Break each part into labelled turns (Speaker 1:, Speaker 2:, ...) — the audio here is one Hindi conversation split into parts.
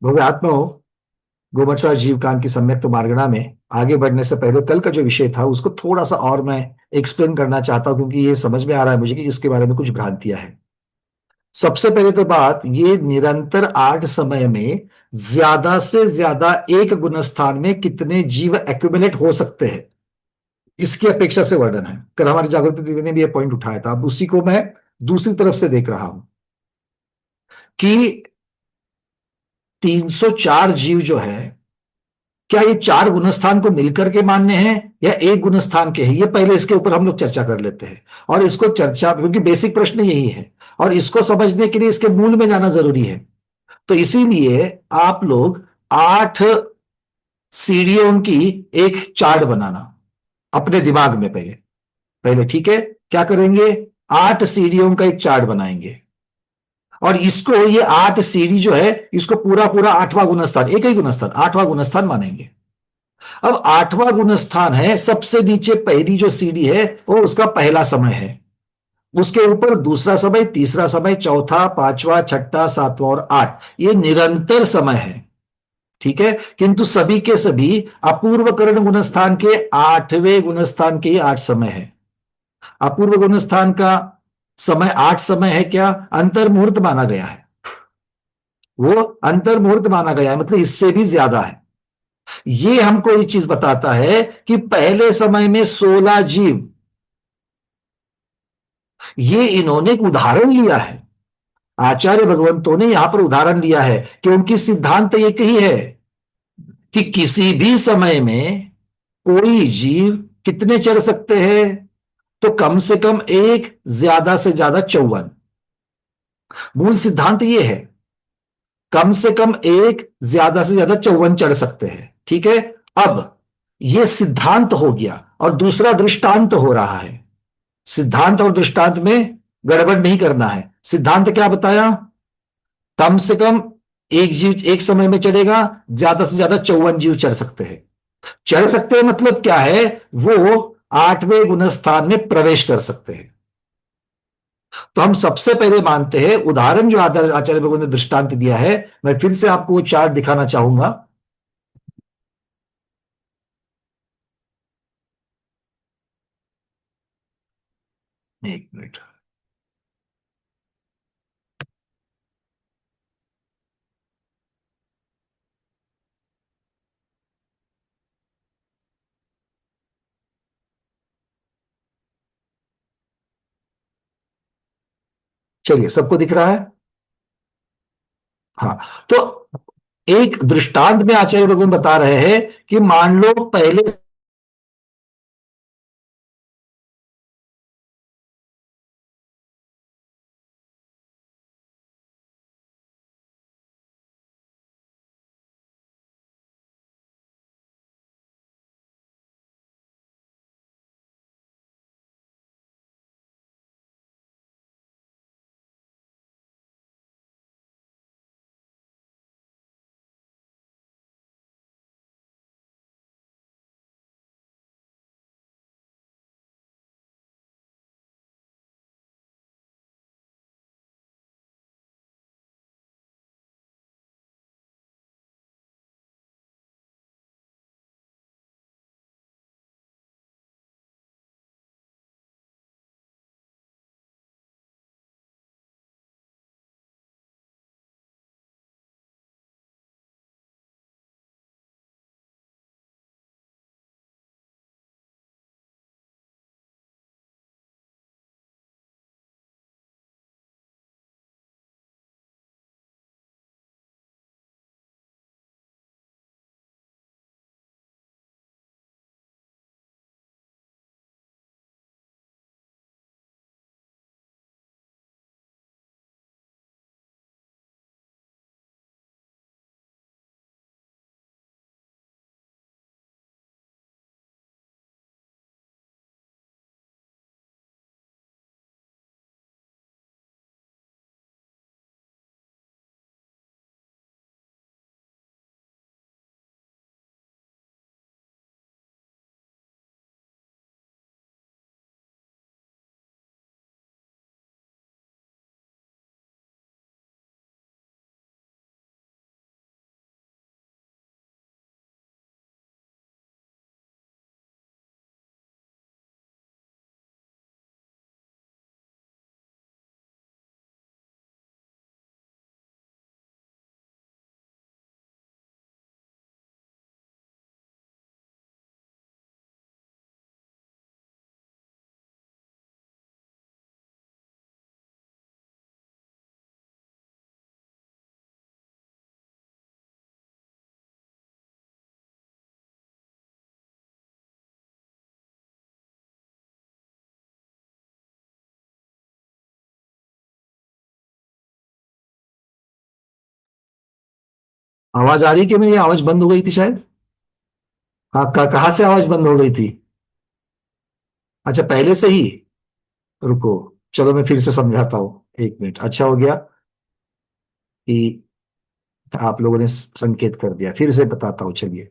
Speaker 1: भव्यात्मा हो। गोमटसार जीवकांड की सम्यक मार्गणा में आगे बढ़ने से पहले कल का जो विषय था उसको थोड़ा सा और मैं एक्सप्लेन करना चाहता हूं, क्योंकि ये समझ में आ रहा है मुझे कि इसके बारे में कुछ भ्रांतियां हैं। सबसे पहले तो बात, ये निरंतर 8 समय में ज्यादा से ज्यादा एक गुणस्थान में कितने जीव एक्यूमुलेट हो सकते हैं, इसकी अपेक्षा से वर्णन है। कल हमारी जागृति दीदी ने भी ये पॉइंट उठाया था। अब उसी को मैं दूसरी तरफ से देख रहा हूं कि 304 जीव जो है, क्या ये 4 गुणस्थान को मिलकर के मान्य हैं या एक गुणस्थान के हैं, ये पहले इसके ऊपर हम लोग चर्चा कर लेते हैं। और इसको चर्चा, क्योंकि बेसिक प्रश्न यही है और इसको समझने के लिए इसके मूल में जाना जरूरी है। तो इसीलिए आप लोग 8 सीढ़ियों की एक चार्ट बनाना अपने दिमाग में पहले। पहले ठीक है, क्या करेंगे? 8 सीढ़ियों का एक चार्ट बनाएंगे और इसको, ये 8 सीढ़ी जो है, इसको पूरा पूरा 8वां गुणस्थान, एक ही गुणस्थान 8वां गुणस्थान मानेंगे। अब 8वां गुणस्थान है, सबसे नीचे पहली जो सीढ़ी है वो उसका पहला समय है। उसके ऊपर दूसरा समय, तीसरा समय, चौथा, पांचवा, छठा, सातवां और 8, ये निरंतर समय है। ठीक है, किंतु सभी के सभी अपूर्व करण गुणस्थान के 8वें गुणस्थान के 8 समय है। अपूर्व गुणस्थान का समय 8 समय है, क्या अंतर मुहूर्त माना गया है? वो अंतर मुहूर्त माना गया है, मतलब इससे भी ज्यादा है। ये हमको ये चीज बताता है कि पहले समय में 16 जीव, ये इन्होंने एक उदाहरण लिया है। आचार्य भगवंतों ने यहां पर उदाहरण लिया है कि उनकी सिद्धांत एक ही है कि किसी भी समय में कोई जीव कितने चढ़ सकते हैं, तो कम से कम एक, ज्यादा से ज्यादा 54। मूल सिद्धांत ये है, कम से कम एक, ज्यादा से ज्यादा 54 चढ़ सकते हैं। ठीक है, अब ये सिद्धांत हो गया और दूसरा दृष्टांत हो रहा है। सिद्धांत और दृष्टांत में गड़बड़ नहीं करना है। सिद्धांत क्या बताया? कम से कम एक जीव एक समय में चढ़ेगा, ज्यादा से ज्यादा 54 जीव चढ़ सकते हैं। चढ़ सकते हैं मतलब क्या है? वो 8वें गुणस्थान में प्रवेश कर सकते हैं। तो हम सबसे पहले मानते हैं, उदाहरण जो आचार्य भगवान ने दृष्टांत दिया है, मैं फिर से आपको वो चार्ट दिखाना चाहूंगा। एक मिनट। चलिए, सबको दिख रहा है? हाँ। तो एक दृष्टांत में आचार्य भगवान बता रहे हैं कि मान लो पहले आवाज आ रही कि मेरी आवाज बंद हो गई थी शायद? हाँ, कहाँ से आवाज बंद हो गई थी? अच्छा, पहले से ही। रुको, चलो मैं फिर से समझाता हूँ, एक मिनट। अच्छा हो गया कि आप लोगों ने संकेत कर दिया, फिर से बताता हूँ, चलिए।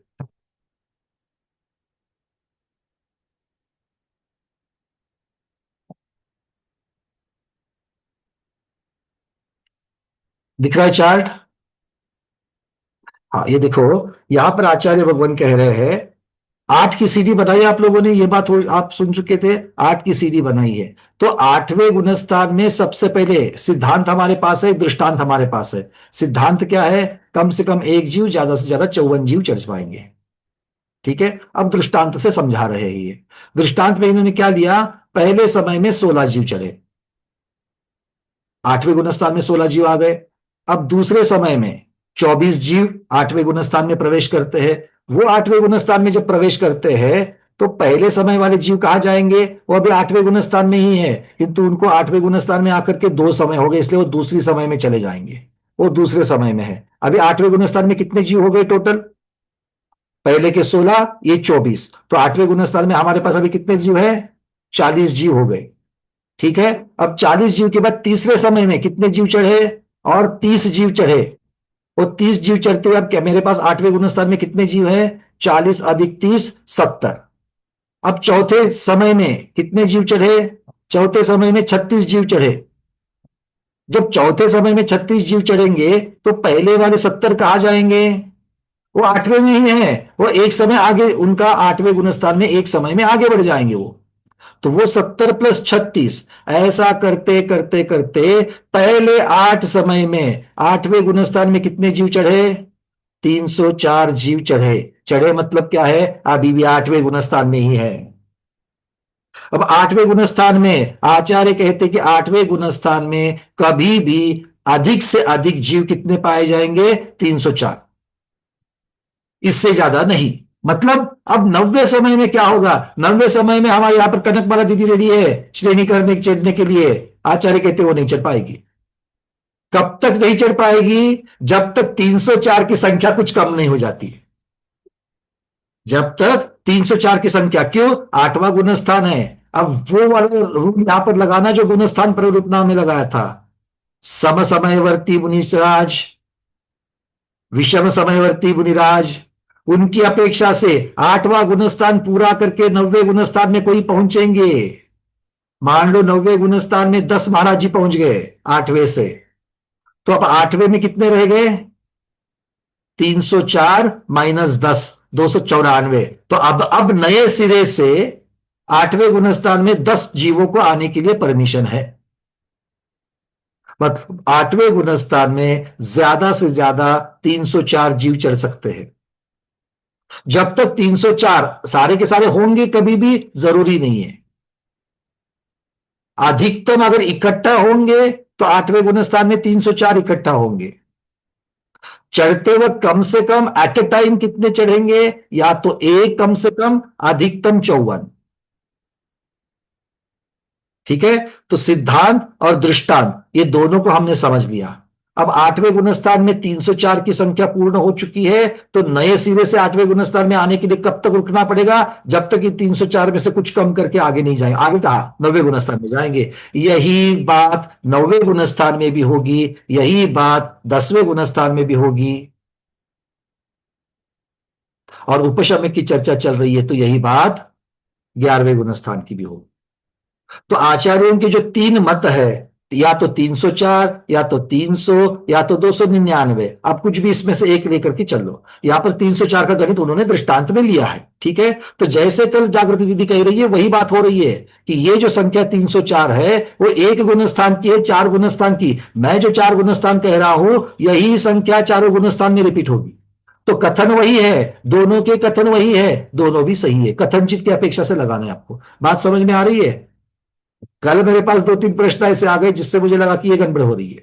Speaker 1: दिख रहा है चार्ट? हाँ, ये देखो, यहां पर आचार्य भगवान कह रहे हैं, 8 की सीढ़ी बनाई आप लोगों ने, ये बात हो, आप सुन चुके थे। 8 की सीढ़ी बनाई है। तो 8वें गुणस्थान में सबसे पहले सिद्धांत हमारे पास है, दृष्टांत हमारे पास है। सिद्धांत क्या है? कम से कम एक जीव, ज्यादा से ज्यादा 54 जीव चढ़ पाएंगे। ठीक है, अब दृष्टांत से समझा रहे हैं ये। दृष्टांत में इन्होंने क्या लिया? पहले समय में 16 जीव चढ़े, 8वें गुणस्थान में 16 जीव आ गए। अब दूसरे समय में 24 जीव 8वें गुणस्थान में प्रवेश करते हैं। वो 8वें गुणस्थान में जब प्रवेश करते हैं, तो पहले समय वाले जीव कहाँ जाएंगे? वो अभी 8वें गुणस्थान में ही है, किंतु उनको 8वें गुणस्थान में आकर के 2 समय हो गए, इसलिए वो दूसरी समय में चले जाएंगे। वो दूसरे समय में है। अभी 8वें गुणस्थान में कितने जीव हो गए टोटल? पहले के 16, ये 24, तो 8वें गुणस्थान में हमारे पास अभी कितने जीव है? 40 जीव हो गए। ठीक है। अब 40 जीव के बाद तीसरे समय में कितने जीव चढ़े? और 30 जीव चढ़े। वो 30 जीव चढ़ते हुए अब क्या मेरे पास 8वें गुणस्थान में कितने जीव है? 40 अधिक 30, 70। अब चौथे समय में कितने जीव चढ़े? चौथे समय में 36 जीव चढ़े। जब चौथे समय में 36 जीव चढ़ेंगे, तो पहले वाले 70 कहा जाएंगे? वो 8वें में ही है। वो एक समय आगे, उनका 8वें गुणस्थान में एक समय में आगे बढ़ जाएंगे वो। तो वो 70 प्लस 36, ऐसा करते करते करते पहले 8 समय में 8वें गुणस्थान में कितने जीव चढ़े? 304 जीव चढ़े। चढ़े मतलब क्या है? अभी भी 8वें गुणस्थान में ही है। अब 8वें गुणस्थान में आचार्य कहते हैं कि 8वें गुणस्थान में कभी भी अधिक से अधिक जीव कितने पाए जाएंगे? 304, इससे ज्यादा नहीं। मतलब अब 90 समय में क्या होगा? 90 समय में हमारे यहां पर कनकमाला दीदी रेडी है श्रेणी करने चढ़ने के लिए। आचार्य कहते वो नहीं चढ़ पाएगी। कब तक नहीं चढ़ पाएगी? जब तक 304 की संख्या कुछ कम नहीं हो जाती। जब तक 304 की संख्या, क्यों? 8वां गुणस्थान है। अब वो वाला रूल यहां पर लगाना जो गुणस्थान प्ररूपनाम में लगाया था। सम समयवर्ती मुनिराज, विषम समयवर्ती मुनिराज, उनकी अपेक्षा से 8वां गुणस्थान पूरा करके 90वें गुणस्थान में कोई पहुंचेंगे। मान लो 90वें गुणस्थान में 10 महाराज जी पहुंच गए 8वें से, तो अब 8वें में कितने रह गए? 304 माइनस 10, 294। तो अब नए सिरे से 8वें गुणस्थान में 10 जीवों को आने के लिए परमिशन है। मतलब 8वें गुणस्थान में ज्यादा से ज्यादा 304 जीव चढ़ सकते हैं। जब तक 304 सारे के सारे होंगे कभी भी जरूरी नहीं है। अधिकतम अगर इकट्ठा होंगे तो 8वें गुणस्थान में 304 इकट्ठा होंगे। चढ़ते वक्त कम से कम एट ए टाइम कितने चढ़ेंगे? या तो एक, कम से कम, अधिकतम 54। ठीक है। तो सिद्धांत और दृष्टांत ये दोनों को हमने समझ लिया। अब 8वें गुणस्थान में 304 की संख्या पूर्ण हो चुकी है, तो नए सिरे से 8वें गुणस्थान में आने के लिए कब तक रुकना पड़ेगा? जब तक कि 304 में से कुछ कम करके आगे नहीं जाएंगे। आगे कहा 90वें गुणस्थान में जाएंगे। यही बात 9वें गुणस्थान में भी होगी, यही बात 10वें गुणस्थान में भी होगी, और उपशम की चर्चा चल रही है तो यही बात 11वें गुणस्थान की भी होगी। तो आचार्यों के जो 3 मत है, या तो 304, या तो 300, या तो 299, आप कुछ भी इसमें से एक लेकर के चल लो। यहां पर 304 का गणित उन्होंने दृष्टांत में लिया है। ठीक है। तो जैसे कल जागृति दीदी कह रही है वही बात हो रही है कि ये जो संख्या 304 है वो एक गुणस्थान की है, 4 गुणस्थान की। मैं जो 4 गुणस्थान कह रहा हूं यही संख्या चारों गुणस्थान में रिपीट होगी। तो कथन वही है, दोनों के कथन वही है, दोनों भी सही है। कथनचित की अपेक्षा से लगाना है आपको। बात समझ में आ रही है? कल मेरे पास 2-3 प्रश्न ऐसे आ गए जिससे मुझे लगा कि ये गड़बड़ हो रही है।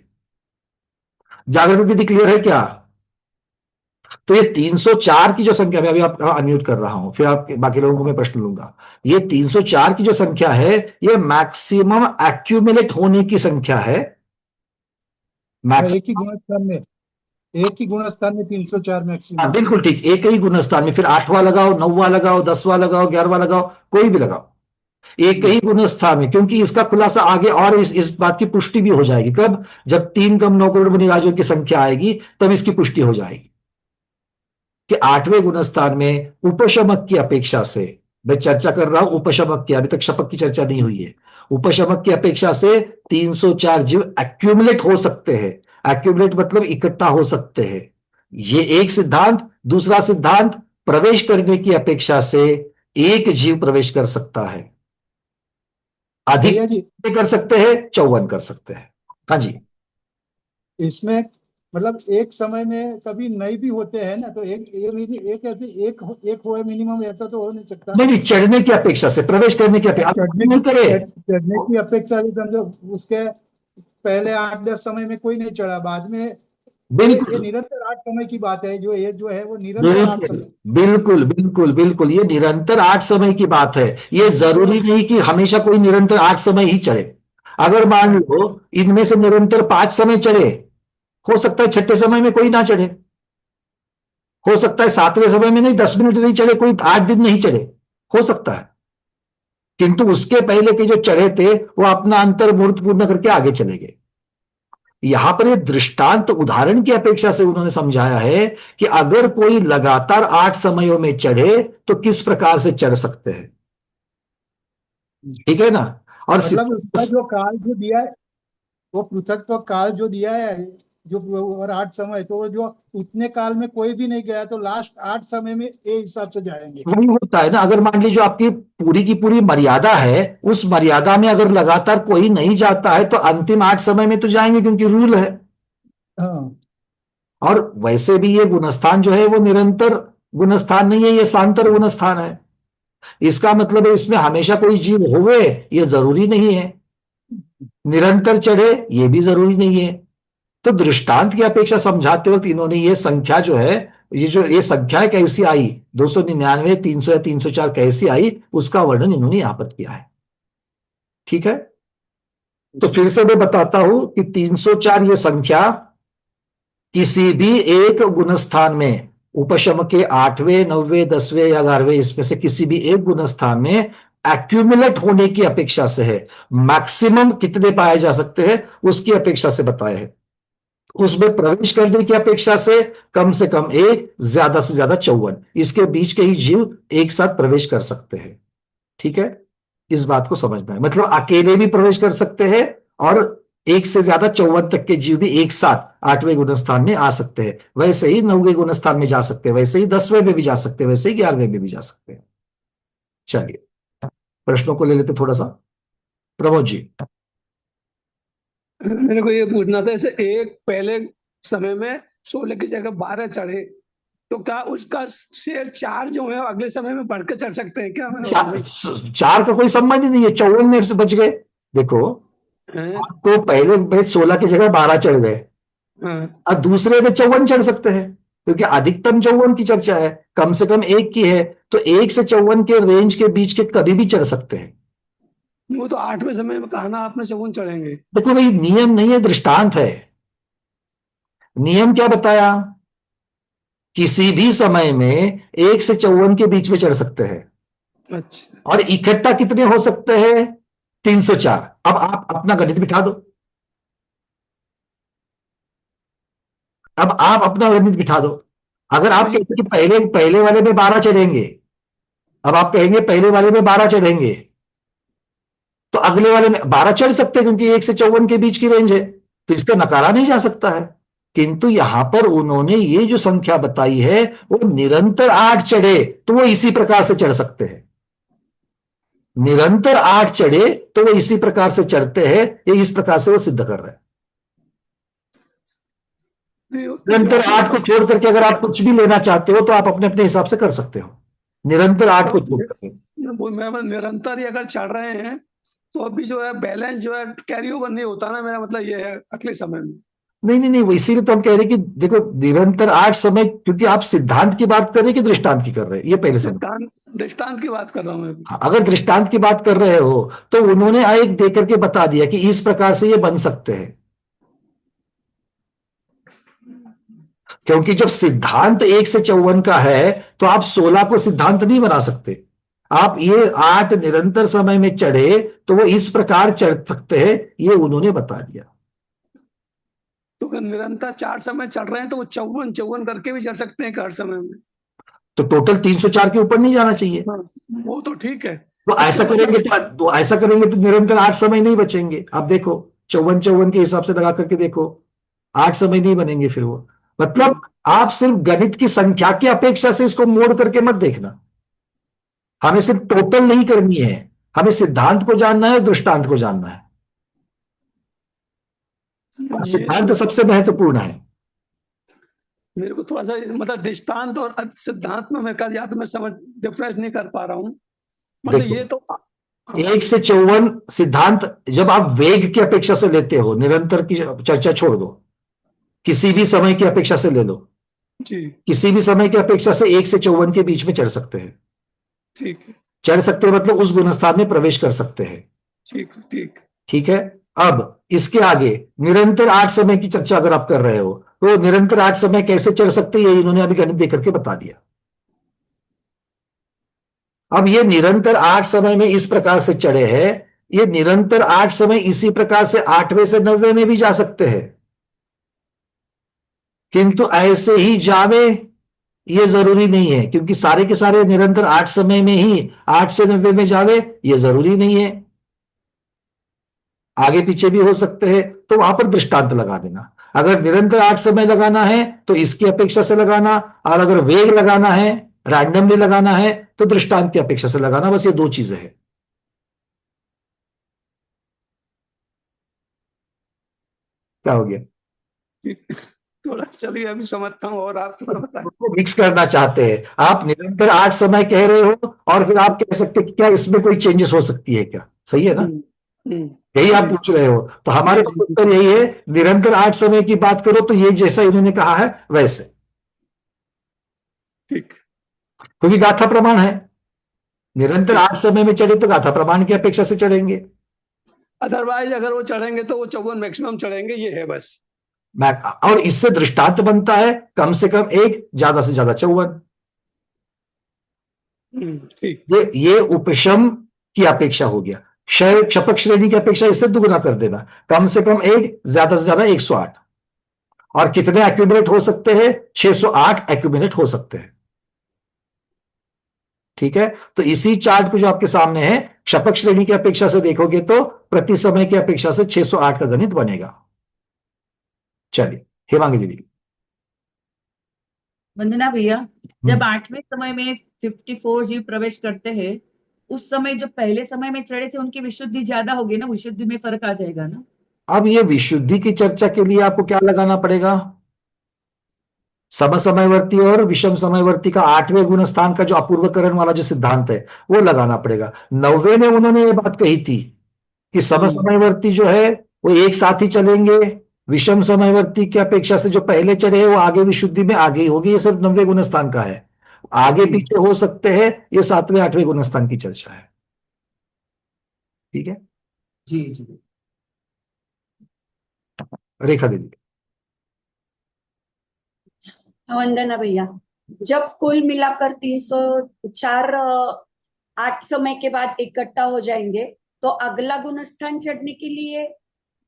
Speaker 1: जागृति दीदी क्लियर है क्या? तो ये 304 की जो संख्या, मैं अभी आप अनम्यूट कर रहा हूं, फिर आप बाकी लोगों को मैं प्रश्न लूंगा। ये 304 की जो संख्या है, ये मैक्सिमम एक्यूमुलेट होने की संख्या है।
Speaker 2: हाँ,
Speaker 1: मैक्स
Speaker 2: एक ही गुणस्थान में। एक ही गुणस्थान में 304
Speaker 1: हाँ
Speaker 2: मैक्सिमम।
Speaker 1: बिल्कुल ठीक, एक ही गुणस्थान में फिर 8वां लगाओ, 9वां लगाओ, 10वां लगाओ, 11वां लगाओ, कोई भी लगाओ, एक ही गुणस्थान में। क्योंकि इसका खुलासा आगे और इस बात की पुष्टि भी हो जाएगी कब, जब 3 कम 9 करोड़ मुनिराजों की संख्या आएगी तब इसकी पुष्टि हो जाएगी कि 8वें गुणस्थान में उपशमक की अपेक्षा से, मैं चर्चा कर रहा हूं उपशमक की, अभी तक शपक की चर्चा नहीं हुई है। उपशमक की अपेक्षा से 304 जीव एक्यूमुलेट हो सकते हैं। एक्यूमुलेट मतलब इकट्ठा हो सकते हैं, ये एक सिद्धांत। दूसरा सिद्धांत, प्रवेश करने की अपेक्षा से एक जीव प्रवेश कर सकता है, अधिक
Speaker 2: भैया जी,
Speaker 1: कर सकते हैं, 54 कर सकते हैं। हाँ जी।
Speaker 2: इसमें मतलब एक समय में कभी नए भी होते हैं ना, तो एक ऐसे एक होए मिनिमम, ऐसा तो हो नहीं सकता।
Speaker 1: नहीं नहीं, चढ़ने की अपेक्षा से, प्रवेश करने की अपेक्षा
Speaker 2: चढ़ने
Speaker 1: नहीं
Speaker 2: की
Speaker 1: करे।
Speaker 2: चढ़ने की अपेक्षा से समझो, उसके पहले 8-10 समय में कोई नहीं चढ़ा, बाद में ये
Speaker 1: बिल्कुल
Speaker 2: निरंतर 8 समय की बात है, जो है वो निरंतर 8 समय।
Speaker 1: बिल्कुल बिल्कुल बिल्कुल बिल्कुल, ये निरंतर 8 समय की बात है। ये
Speaker 2: तो
Speaker 1: जरूरी नहीं कि हमेशा कोई निरंतर 8 समय ही चढ़े। अगर मान
Speaker 2: हाँ
Speaker 1: लो इनमें से निरंतर 5 समय चढ़े, हो सकता है छठे समय में कोई ना चढ़े, हो सकता है 7वें समय में नहीं, 10 मिनट नहीं चढ़े, कोई 8 दिन नहीं चढ़े, हो सकता है। किंतु उसके पहले के जो चढ़े थे वो अपना अंतर मुहूर्त पूर्ण करके आगे चले गए। यहां पर ये दृष्टांत उदाहरण की अपेक्षा से उन्होंने समझाया है कि अगर कोई लगातार 8 समयों में चढ़े तो किस प्रकार से चढ़ सकते हैं। ठीक है ना। और
Speaker 2: मतलब उसका जो काल जो दिया है, वो पृथकत्व काल जो दिया है, जो और 8 समय, तो वो जो उतने काल में कोई भी नहीं गया, तो लास्ट 8 समय में ए हिसाब से जाएंगे।
Speaker 1: वही होता है ना, अगर मान लीजिए जो आपकी पूरी की पूरी मर्यादा है, उस मर्यादा में अगर लगातार कोई नहीं जाता है तो अंतिम 8 समय में तो जाएंगे, क्योंकि रूल है।
Speaker 2: हाँ।
Speaker 1: और वैसे भी ये गुणस्थान जो है वो निरंतर गुणस्थान नहीं है, ये सांतर गुणस्थान है। इसका मतलब है इसमें हमेशा कोई जीव होवे ये जरूरी नहीं है, निरंतर चढ़े ये भी जरूरी नहीं है। तो दृष्टांत की अपेक्षा समझाते वक्त इन्होंने ये संख्या जो है, ये संख्या कैसी आई, 299 300 या 304 कैसी आई, उसका वर्णन इन्होंने यहां पर किया है। ठीक है। तो फिर से मैं बताता हूं कि 304 ये संख्या किसी भी एक गुणस्थान में, उपशम के 8वें 9वें 10वें या 11वें, इसमें से किसी भी एक गुणस्थान में एक्यूमुलेट होने की अपेक्षा से है। मैक्सिमम कितने पाए जा सकते हैं उसकी अपेक्षा से बताया है। उसमें प्रवेश करने की अपेक्षा से कम एक, ज्यादा से ज्यादा 54, इसके बीच के ही जीव एक साथ प्रवेश कर सकते हैं। ठीक है। इस बात को समझना है, मतलब अकेले भी प्रवेश कर सकते हैं और एक से ज्यादा 54 तक के जीव भी एक साथ 8वें गुणस्थान में आ सकते हैं। वैसे ही 9वें गुणस्थान में जा सकते हैं, वैसे ही 10वें में भी जा सकते हैं, वैसे ही 11वें में भी जा सकते हैं। चलिए प्रश्नों को ले लेते थोड़ा सा। प्रमोद जी।
Speaker 3: मेरे को ये पूछना था, जैसे एक पहले समय में 16 की जगह 12 चढ़े, तो क्या उसका शेयर 4 जो है अगले समय में बढ़ के चढ़ सकते हैं क्या? मैंने
Speaker 1: चार, चार का कोई संबंध ही नहीं है, 54 में से बच गए। देखो,
Speaker 3: हैं?
Speaker 1: आपको पहले में 16 की जगह 12 चढ़ गए,
Speaker 3: हाँ।
Speaker 1: और दूसरे में 54 चढ़ सकते हैं, क्योंकि अधिकतम 54 की चर्चा है, कम से कम एक की है, तो 1 से 54 के रेंज के बीच के कभी भी चढ़ सकते हैं।
Speaker 3: वो तो 8वें समय में कहा ना आपने, 54 चढ़ेंगे।
Speaker 1: देखो भाई, नियम नहीं है, दृष्टांत है। नियम क्या बताया, किसी भी समय में 1 से 54 के बीच में चढ़ सकते हैं,
Speaker 3: अच्छा।
Speaker 1: और इकट्ठा कितने हो सकते हैं, 304। अब आप अपना गणित बिठा दो, अब आप अपना गणित बिठा दो। अगर
Speaker 3: तो
Speaker 1: आप
Speaker 3: ये
Speaker 1: कहते कि पहले पहले वाले में 12 चढ़ेंगे, अब आप कहेंगे पहले वाले में 12 चढ़ेंगे, तो अगले वाले में 12 चढ़ सकते हैं, क्योंकि 1 से 54 के बीच की रेंज है, तो इसका नकारा नहीं जा सकता है। किंतु यहां पर उन्होंने ये जो संख्या बताई है वो निरंतर 8 चढ़े तो वो इसी प्रकार से चढ़ सकते हैं। निरंतर 8 चढ़े तो वो इसी प्रकार से चढ़ते हैं, ये इस प्रकार से वो सिद्ध कर रहे हैं।
Speaker 3: इस
Speaker 1: निरंतर
Speaker 3: बात में
Speaker 1: 8 को छोड़ करके अगर आप कुछ भी लेना चाहते हो तो आप अपने अपने हिसाब से कर सकते हो, निरंतर 8 को छोड़ करके।
Speaker 3: मैं निरंतर ही अगर चढ़ रहे हैं, तो अभी जो है बैलेंस जो है कैरी ओवर नहीं होता ना, मेरा मतलब ये है अगले समय में।
Speaker 1: नहीं नहीं नहीं, वो इसीलिए तो हम कह रहे हैं कि देखो, निरंतर 8 समय, क्योंकि आप सिद्धांत की बात कर रहे हैं कि दृष्टांत की कर रहे हैं, ये पहले समझ।
Speaker 3: सिद्धांत दृष्टांत की बात कर रहा हूँ मैं अभी।
Speaker 1: अगर दृष्टांत की बात कर रहे हो तो उन्होंने एक दे करके बता दिया कि इस प्रकार से ये बन सकते हैं। क्योंकि जब सिद्धांत 1 से 54 का है तो आप 16 को सिद्धांत नहीं बना सकते। आप ये 8 निरंतर समय में चढ़े तो वो इस प्रकार चढ़ सकते हैं, ये उन्होंने बता दिया।
Speaker 3: तो अगर निरंतर 4 समय चढ़ रहे हैं तो वो 54 54 करके भी चढ़ सकते हैं हर समय में।
Speaker 1: तो टोटल 304 के ऊपर नहीं जाना चाहिए।
Speaker 3: हाँ, वो तो ठीक है।
Speaker 1: तो ऐसा करेंगे तो ऐसा करेंगे तो निरंतर 8 समय नहीं बचेंगे। आप देखो 54 54 के हिसाब से लगा करके देखो, 8 समय नहीं बनेंगे फिर वो। मतलब आप सिर्फ गणित की संख्या की अपेक्षा से इसको मोड़ करके मत देखना। हमें सिर्फ टोटल नहीं करनी है, हमें सिद्धांत को जानना है, दृष्टांत को जानना है।
Speaker 3: ये
Speaker 1: सिद्धांत सबसे महत्वपूर्ण है।
Speaker 3: मेरे को थोड़ा सा मतलब दृष्टांत और सिद्धांत में मैं कल या तो मैं समझ डिफरेंस नहीं कर पा रहा हूँ। मतलब
Speaker 1: देखो
Speaker 3: ये तो
Speaker 1: 1 से 54 सिद्धांत जब आप वेग की अपेक्षा से लेते हो, निरंतर की चर्चा छोड़ दो, किसी भी समय की अपेक्षा से ले लो,
Speaker 3: जी
Speaker 1: किसी भी समय की अपेक्षा से 1 से 54 के बीच में चढ़ सकते हैं।
Speaker 3: ठीक है,
Speaker 1: चढ़ सकते हैं मतलब उस गुणस्थान में प्रवेश कर सकते हैं।
Speaker 3: ठीक ठीक।
Speaker 1: ठीक है। अब इसके आगे निरंतर 8 समय की चर्चा अगर आप कर रहे हो तो निरंतर 8 समय कैसे चढ़ सकते हैं, ये इन्होंने अभी गणित देकर के बता दिया। अब ये निरंतर 8 समय में इस प्रकार से चढ़े हैं, ये निरंतर 8 समय इसी प्रकार से 8वें से 90वें में भी जा सकते हैं, किंतु ऐसे ही जावे ये जरूरी नहीं है, क्योंकि सारे के सारे निरंतर 8 समय में ही 8 से 90 में जावे ये जरूरी नहीं है, आगे पीछे भी हो सकते हैं। तो वहां पर दृष्टांत लगा देना। अगर निरंतर 8 समय लगाना है तो इसकी अपेक्षा से लगाना, और अगर वेग लगाना है, रैंडमली लगाना है, तो दृष्टांत की अपेक्षा से लगाना। बस ये 2 चीजें हैं। क्या हो गया?
Speaker 3: थोड़ा चलिए अभी समझता हूँ और आप थोड़ा बताएं।
Speaker 1: मिक्स करना चाहते हैं आप, निरंतर 8 समय कह रहे हो और फिर आप कह सकते हैं कि क्या इसमें कोई चेंजेस हो सकती है क्या? सही है ना? यही आप
Speaker 3: जी
Speaker 1: पूछ रहे हो, तो हमारे
Speaker 3: जी जी
Speaker 1: उत्तर यही है, निरंतर 8 समय की बात करो तो ये जैसा इन्होंने कहा है वैसे,
Speaker 3: ठीक
Speaker 1: क्योंकि गाथा प्रमाण है। निरंतर
Speaker 3: ठीक।
Speaker 1: 8 समय में चढ़े तो गाथा प्रमाण की अपेक्षा से चढ़ेंगे।
Speaker 3: अदरवाइज अगर वो चढ़ेंगे तो वो 54 मैक्सिमम चढ़ेंगे, ये है बस।
Speaker 1: और इससे दृष्टांत बनता है कम से कम 1, ज्यादा से ज्यादा 54।
Speaker 3: ठीक।
Speaker 1: ये उपशम की अपेक्षा हो गया। क्षपक श्रेणी की अपेक्षा इससे दुगुना कर देना, कम से कम 1, ज्यादा से ज्यादा 108। और कितने एक्यूमुलेट हो सकते हैं? 608 एक्यूमुलेट हो सकते हैं। ठीक है। तो इसी चार्ट को जो आपके सामने है, क्षपक श्रेणी की अपेक्षा से देखोगे तो प्रति समय की अपेक्षा से 608 का गणित बनेगा। चलिए हेमांगी दीदी।
Speaker 4: वंदना भैया, जब 8वें समय में 54 जीव प्रवेश करते हैं, उस समय जो पहले समय में चढ़े थे उनकी विशुद्धि ज्यादा होगी ना, विशुद्धि में फर्क आ जाएगा ना?
Speaker 1: अब ये विशुद्धि की चर्चा के लिए आपको क्या लगाना पड़ेगा? समसमयवर्ती और विषम समयवर्ती का 8वें गुण स्थान का जो अपूर्वकरण वाला जो सिद्धांत है वो लगाना पड़ेगा। 90वें में उन्होंने ये बात कही थी कि समसमयवर्ती जो है वो एक साथ ही चलेंगे, विषम समयवर्ती की अपेक्षा से जो पहले चढ़े वो आगे विशुद्धि में आगे ही होगी। ये सिर्फ 90वें गुण स्थान का है, आगे पीछे हो सकते हैं, ये 7वें 8वें गुण स्थान की चर्चा है। ठीक है
Speaker 4: जी जी।
Speaker 1: रेखा दीदी।
Speaker 5: वंदना भैया, जब कुल मिलाकर 304 8 समय के बाद इकट्ठा हो जाएंगे तो अगला गुणस्थान चढ़ने के लिए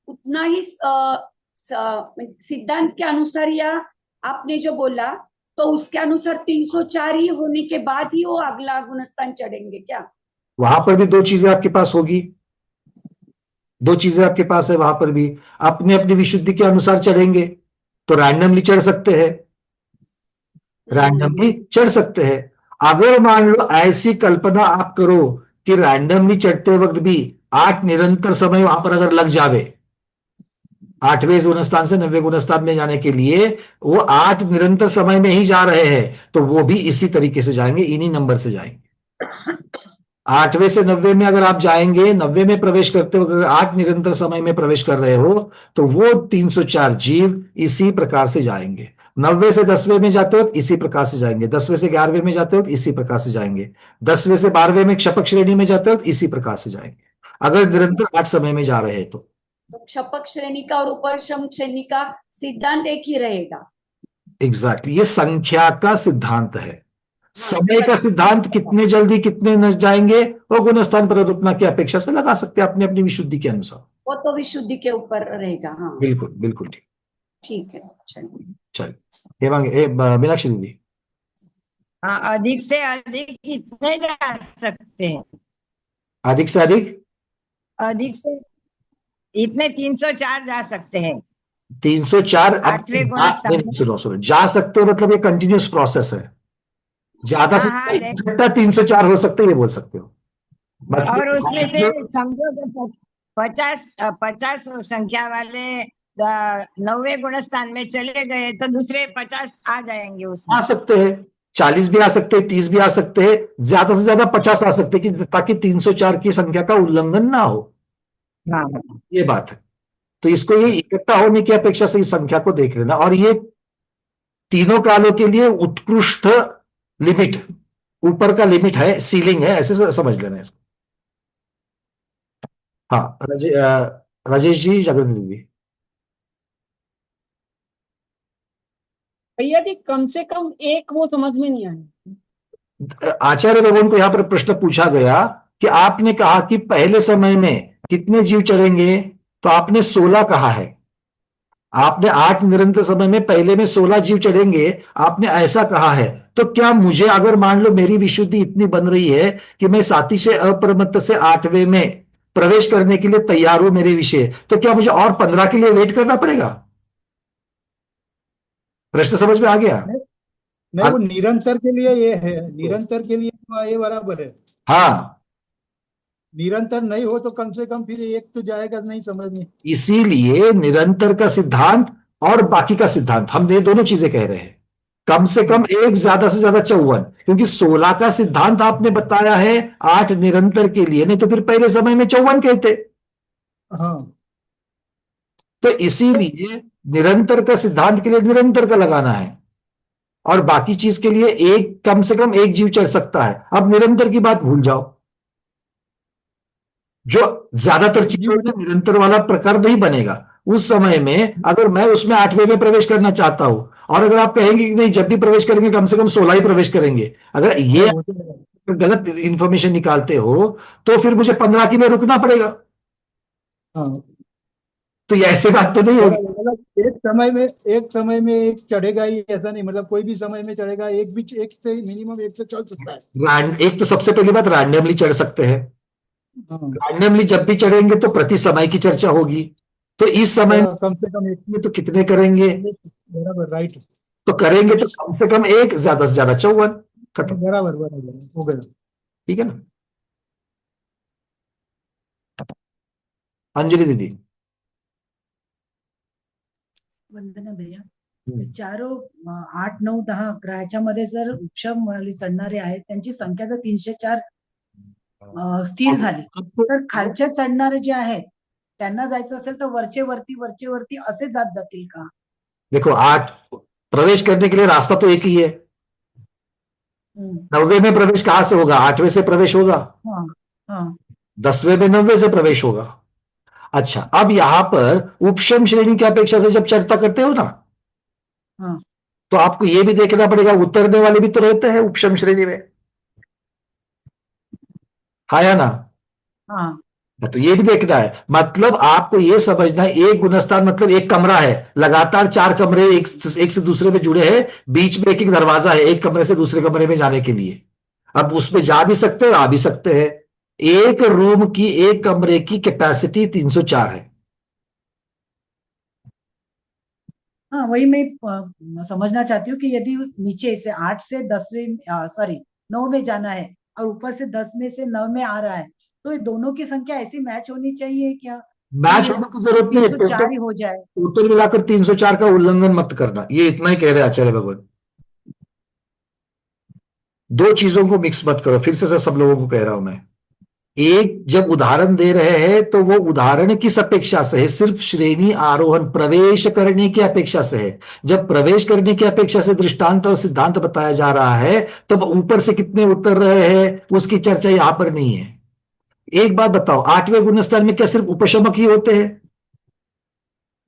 Speaker 5: उतना ही सिद्धांत के अनुसार, या आपने जो बोला तो उसके अनुसार 304 ही होने के बाद ही वो अगला गुणस्थान चढ़ेंगे क्या?
Speaker 1: वहां पर भी 2 चीजें आपके पास होगी, 2 चीजें आपके पास है। वहां पर भी अपने अपनी विशुद्धि के अनुसार चढ़ेंगे तो रैंडमली चढ़ सकते हैं, रैंडमली चढ़ सकते हैं। अगर मान लो ऐसी कल्पना आप करो कि रैंडमली चढ़ते वक्त भी 8 निरंतर समय वहां पर अगर लग जावे, 8वें गुणस्थान से 90वें गुणस्थान में जाने के लिए वो 8 निरंतर समय में ही जा रहे हैं, तो वो भी इसी तरीके से जाएंगे, इन्हीं नंबर से जाएंगे। 8वें से 90 में अगर आप जाएंगे, 90 में प्रवेश करते वक्त अगर 8 निरंतर समय में प्रवेश कर रहे हो तो वो 304 जीव इसी प्रकार से जाएंगे। 90 से 10वें में जाते वक्त इसी प्रकार से जाएंगे, 10वें से 11वें में जाते वक्त इसी प्रकार से जाएंगे, 10वें से 12वें में क्षपक श्रेणी में जाते वक्त इसी प्रकार से जाएंगे, अगर निरंतर 8 समय में जा रहे हैं तो।
Speaker 5: क्षपक श्रेणी का और उपशम श्रेणी का सिद्धांत एक ही रहेगा?
Speaker 1: एग्जैक्टली, ये संख्या का सिद्धांत है।
Speaker 5: हाँ,
Speaker 1: समय का सिद्धांत कितने जल्दी कितने नस जाएंगे वो गुणस्थान प्ररूपना की अपेक्षा से लगा सकते हैं अपनी अपनी विशुद्धि के अनुसार।
Speaker 5: वो तो विशुद्धि के ऊपर रहेगा। हाँ,
Speaker 1: बिल्कुल बिल्कुल ठीक।
Speaker 5: ठीक है, चलिए।
Speaker 1: चलिए मीनाक्षी दीदी।
Speaker 6: हाँ, अधिक से अधिक कितने जा सकते हैं?
Speaker 1: अधिक से अधिक
Speaker 6: अधिक से इतने 304 जा सकते हैं
Speaker 1: 304।
Speaker 6: आठवें गुणस्थान में।
Speaker 1: सुनो सुनो, जा सकते हो मतलब ये कंटिन्यूस प्रोसेस है। ज्यादा से
Speaker 6: हाँ,
Speaker 1: ज्यादा 304 हो सकते हैं, ये बोल सकते हो।
Speaker 6: और उसमें से
Speaker 1: मतलब
Speaker 6: समझो तो 50 संख्या वाले 9वें गुणस्थान में चले गए तो दूसरे 50 आ जाएंगे उसमें।
Speaker 1: आ सकते हैं, 40 भी आ सकते हैं, 30 भी आ सकते हैं, ज्यादा से ज्यादा 50 आ सकते हैं, कि ताकि 304 की संख्या का उल्लंघन ना हो।
Speaker 6: हाँ,
Speaker 1: ये बात है। तो इसको ये इकट्ठा होने की अपेक्षा से इस संख्या को देख लेना, और ये तीनों कालों के लिए उत्कृष्ट लिमिट, ऊपर का लिमिट है, सीलिंग है, ऐसे समझ लेना इसको। हाँ राजेश जी, जागृति दीदी।
Speaker 7: भैया जी कम से कम एक वो समझ में नहीं आया।
Speaker 1: आचार्य भगवान को यहां पर प्रश्न पूछा गया कि आपने कहा कि पहले समय में कितने जीव चढ़ेंगे, तो आपने 16 कहा है। आपने 8 निरंतर समय में पहले में 16 जीव चढ़ेंगे, आपने ऐसा कहा है। तो क्या मुझे, अगर मान लो मेरी विशुद्धि इतनी बन रही है कि मैं साथी से अपरमत्त से 8वें में प्रवेश करने के लिए तैयार हूं मेरे विषय, तो क्या मुझे और 15 के लिए वेट करना पड़ेगा? प्रश्न समझ में आ गया?
Speaker 2: नहीं, वो निरंतर के लिए ये है, निरंतर के लिए तो ये बराबर है।
Speaker 1: हाँ,
Speaker 2: निरंतर नहीं हो तो कम से कम फिर एक तो जाएगा नहीं समझ में।
Speaker 1: इसीलिए निरंतर का सिद्धांत और बाकी का सिद्धांत, हम ये दोनों चीजें कह रहे हैं। कम से कम एक, ज्यादा से ज्यादा 54, क्योंकि 16 का सिद्धांत आपने बताया है 8 निरंतर के लिए, नहीं तो फिर पहले समय में 54 कहते।
Speaker 2: हाँ,
Speaker 1: तो इसीलिए निरंतर का सिद्धांत के लिए निरंतर का लगाना है, और बाकी चीज के लिए एक, कम से कम एक जीव चढ़ सकता है। अब निरंतर की बात भूल जाओ, जो ज्यादातर चीजों में निरंतर वाला प्रकार नहीं बनेगा। उस समय में अगर मैं उसमें 8वें में प्रवेश करना चाहता हूं, और अगर आप कहेंगे कि नहीं, जब भी प्रवेश करेंगे कम से कम 16 ही प्रवेश करेंगे, अगर ये गलत इंफॉर्मेशन निकालते हो तो फिर मुझे 15 के लिए रुकना पड़ेगा।
Speaker 2: हाँ,
Speaker 1: तो ये ऐसे बात तो नहीं होगी।
Speaker 2: मतलब एक समय में एक चढ़ेगा ही, ऐसा नहीं, मतलब कोई भी समय में चढ़ेगा, एक भी, एक से मिनिमम एक से चल सकता है।
Speaker 1: एक तो सबसे पहली बात, रैंडमली चढ़ सकते हैं।
Speaker 2: हाँ,
Speaker 1: रैंडमली जब भी चढ़ेंगे तो प्रति समय की चर्चा होगी। तो इस समय
Speaker 2: कम से कम एक,
Speaker 1: में तो कितने करेंगे?
Speaker 2: बराबर, राइट,
Speaker 1: तो करेंगे तो कम से कम एक, ज्यादा से ज्यादा 54। खत्म।
Speaker 2: बराबर बराबर हो गया।
Speaker 1: ठीक है ना? अंजलि दीदी।
Speaker 8: वंदना भैया, चारो 8, 9, 10 अकराच्या मध्ये जर उपशम चढणारे आहेत त्यांची संख्या जर 304 स्थिर झाली, तर खालच्या चढणारे जे आहेत त्यांना जायचं असेल तर वरचे वरती असे जात जातील का?
Speaker 1: देखो, 8 प्रवेश करने के लिए रास्ता तो एक ही है। 9वें में प्रवेश कहां से होगा? 8वें से प्रवेश होगा।
Speaker 8: हाँ, हाँ,
Speaker 1: 10वें में 9वें से प्रवेश होगा। अच्छा, अब यहां पर उपशम श्रेणी की अपेक्षा से जब चर्चा करते हो ना,
Speaker 8: हाँ,
Speaker 1: तो आपको यह भी देखना पड़ेगा, उतरने वाले भी तो रहते हैं उपशम श्रेणी में, हाँ या ना?
Speaker 8: हाँ,
Speaker 1: तो ये भी देखना है। मतलब आपको ये समझना है, एक गुणस्थान मतलब एक कमरा है, लगातार 4 कमरे एक से दूसरे में जुड़े हैं, बीच में एक एक दरवाजा है एक कमरे से दूसरे कमरे में जाने के लिए। अब उसमें जा भी सकते हैं, आ भी सकते हैं। एक रूम की, एक कमरे की कैपेसिटी 304 है।
Speaker 8: हाँ, वही मैं समझना चाहती हूँ कि यदि नीचे से 8 से 10वें, सॉरी 9 में जाना है और ऊपर से 10 में से 9 में आ रहा है, तो ये दोनों की संख्या ऐसी मैच होनी चाहिए क्या?
Speaker 1: मैच होने की जरूरत नहीं है,
Speaker 8: 304 ही हो जाए।
Speaker 1: टोटल मिलाकर 304 का उल्लंघन मत करना, ये इतना ही कह रहे हैं आचार्य भगवान। दो चीजों को मिक्स मत करो, फिर से सब लोगों को कह रहा हूं मैं। एक, जब उदाहरण दे रहे हैं तो वो उदाहरण किस अपेक्षा से है? सिर्फ श्रेणी आरोहण प्रवेश करने की अपेक्षा से है। जब प्रवेश करने की अपेक्षा से दृष्टांत और सिद्धांत बताया जा रहा है, तब ऊपर से कितने उतर रहे हैं उसकी चर्चा यहां पर नहीं है। एक बात बताओ, 8वें गुणस्थान में क्या सिर्फ उपशमक ही होते हैं?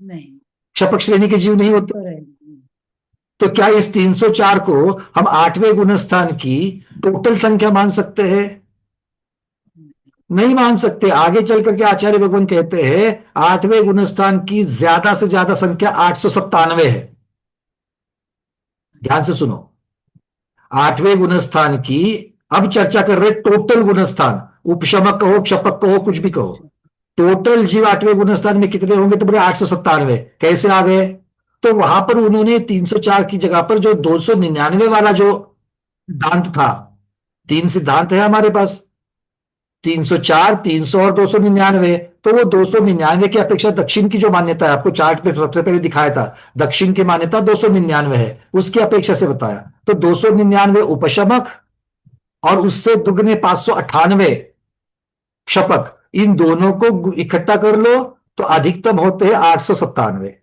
Speaker 8: नहीं,
Speaker 1: क्षपक श्रेणी के जीव नहीं होते?
Speaker 8: तो
Speaker 1: तो क्या इस 304 को हम 8वें गुणस्थान की टोटल संख्या मान सकते हैं? नहीं मान सकते। आगे चल करके आचार्य भगवान कहते हैं 8वें गुणस्थान की ज्यादा से ज्यादा संख्या 897 है। ध्यान से सुनो, 8वें गुणस्थान की अब चर्चा कर रहे टोटल गुणस्थान, उपशमक कहो, क्षपक कहो, कुछ भी कहो, टोटल जीव 8वें गुणस्थान में कितने होंगे? तो बोले 897। कैसे आ गए? तो वहां पर उन्होंने 304 की जगह पर जो 299 वाला जो सिद्धांत था, 3 सिद्धांत है हमारे पास, 304, 300 और 299। तो वो 299 की अपेक्षा दक्षिण की जो मान्यता है, आपको चार्ट पे सबसे पहले दिखाया था, दक्षिण की मान्यता 299 है, उसकी अपेक्षा से बताया। तो 299 उपशमक और उससे दुगने 598 क्षपक, इन दोनों को इकट्ठा कर लो तो अधिकतम होते हैं 897।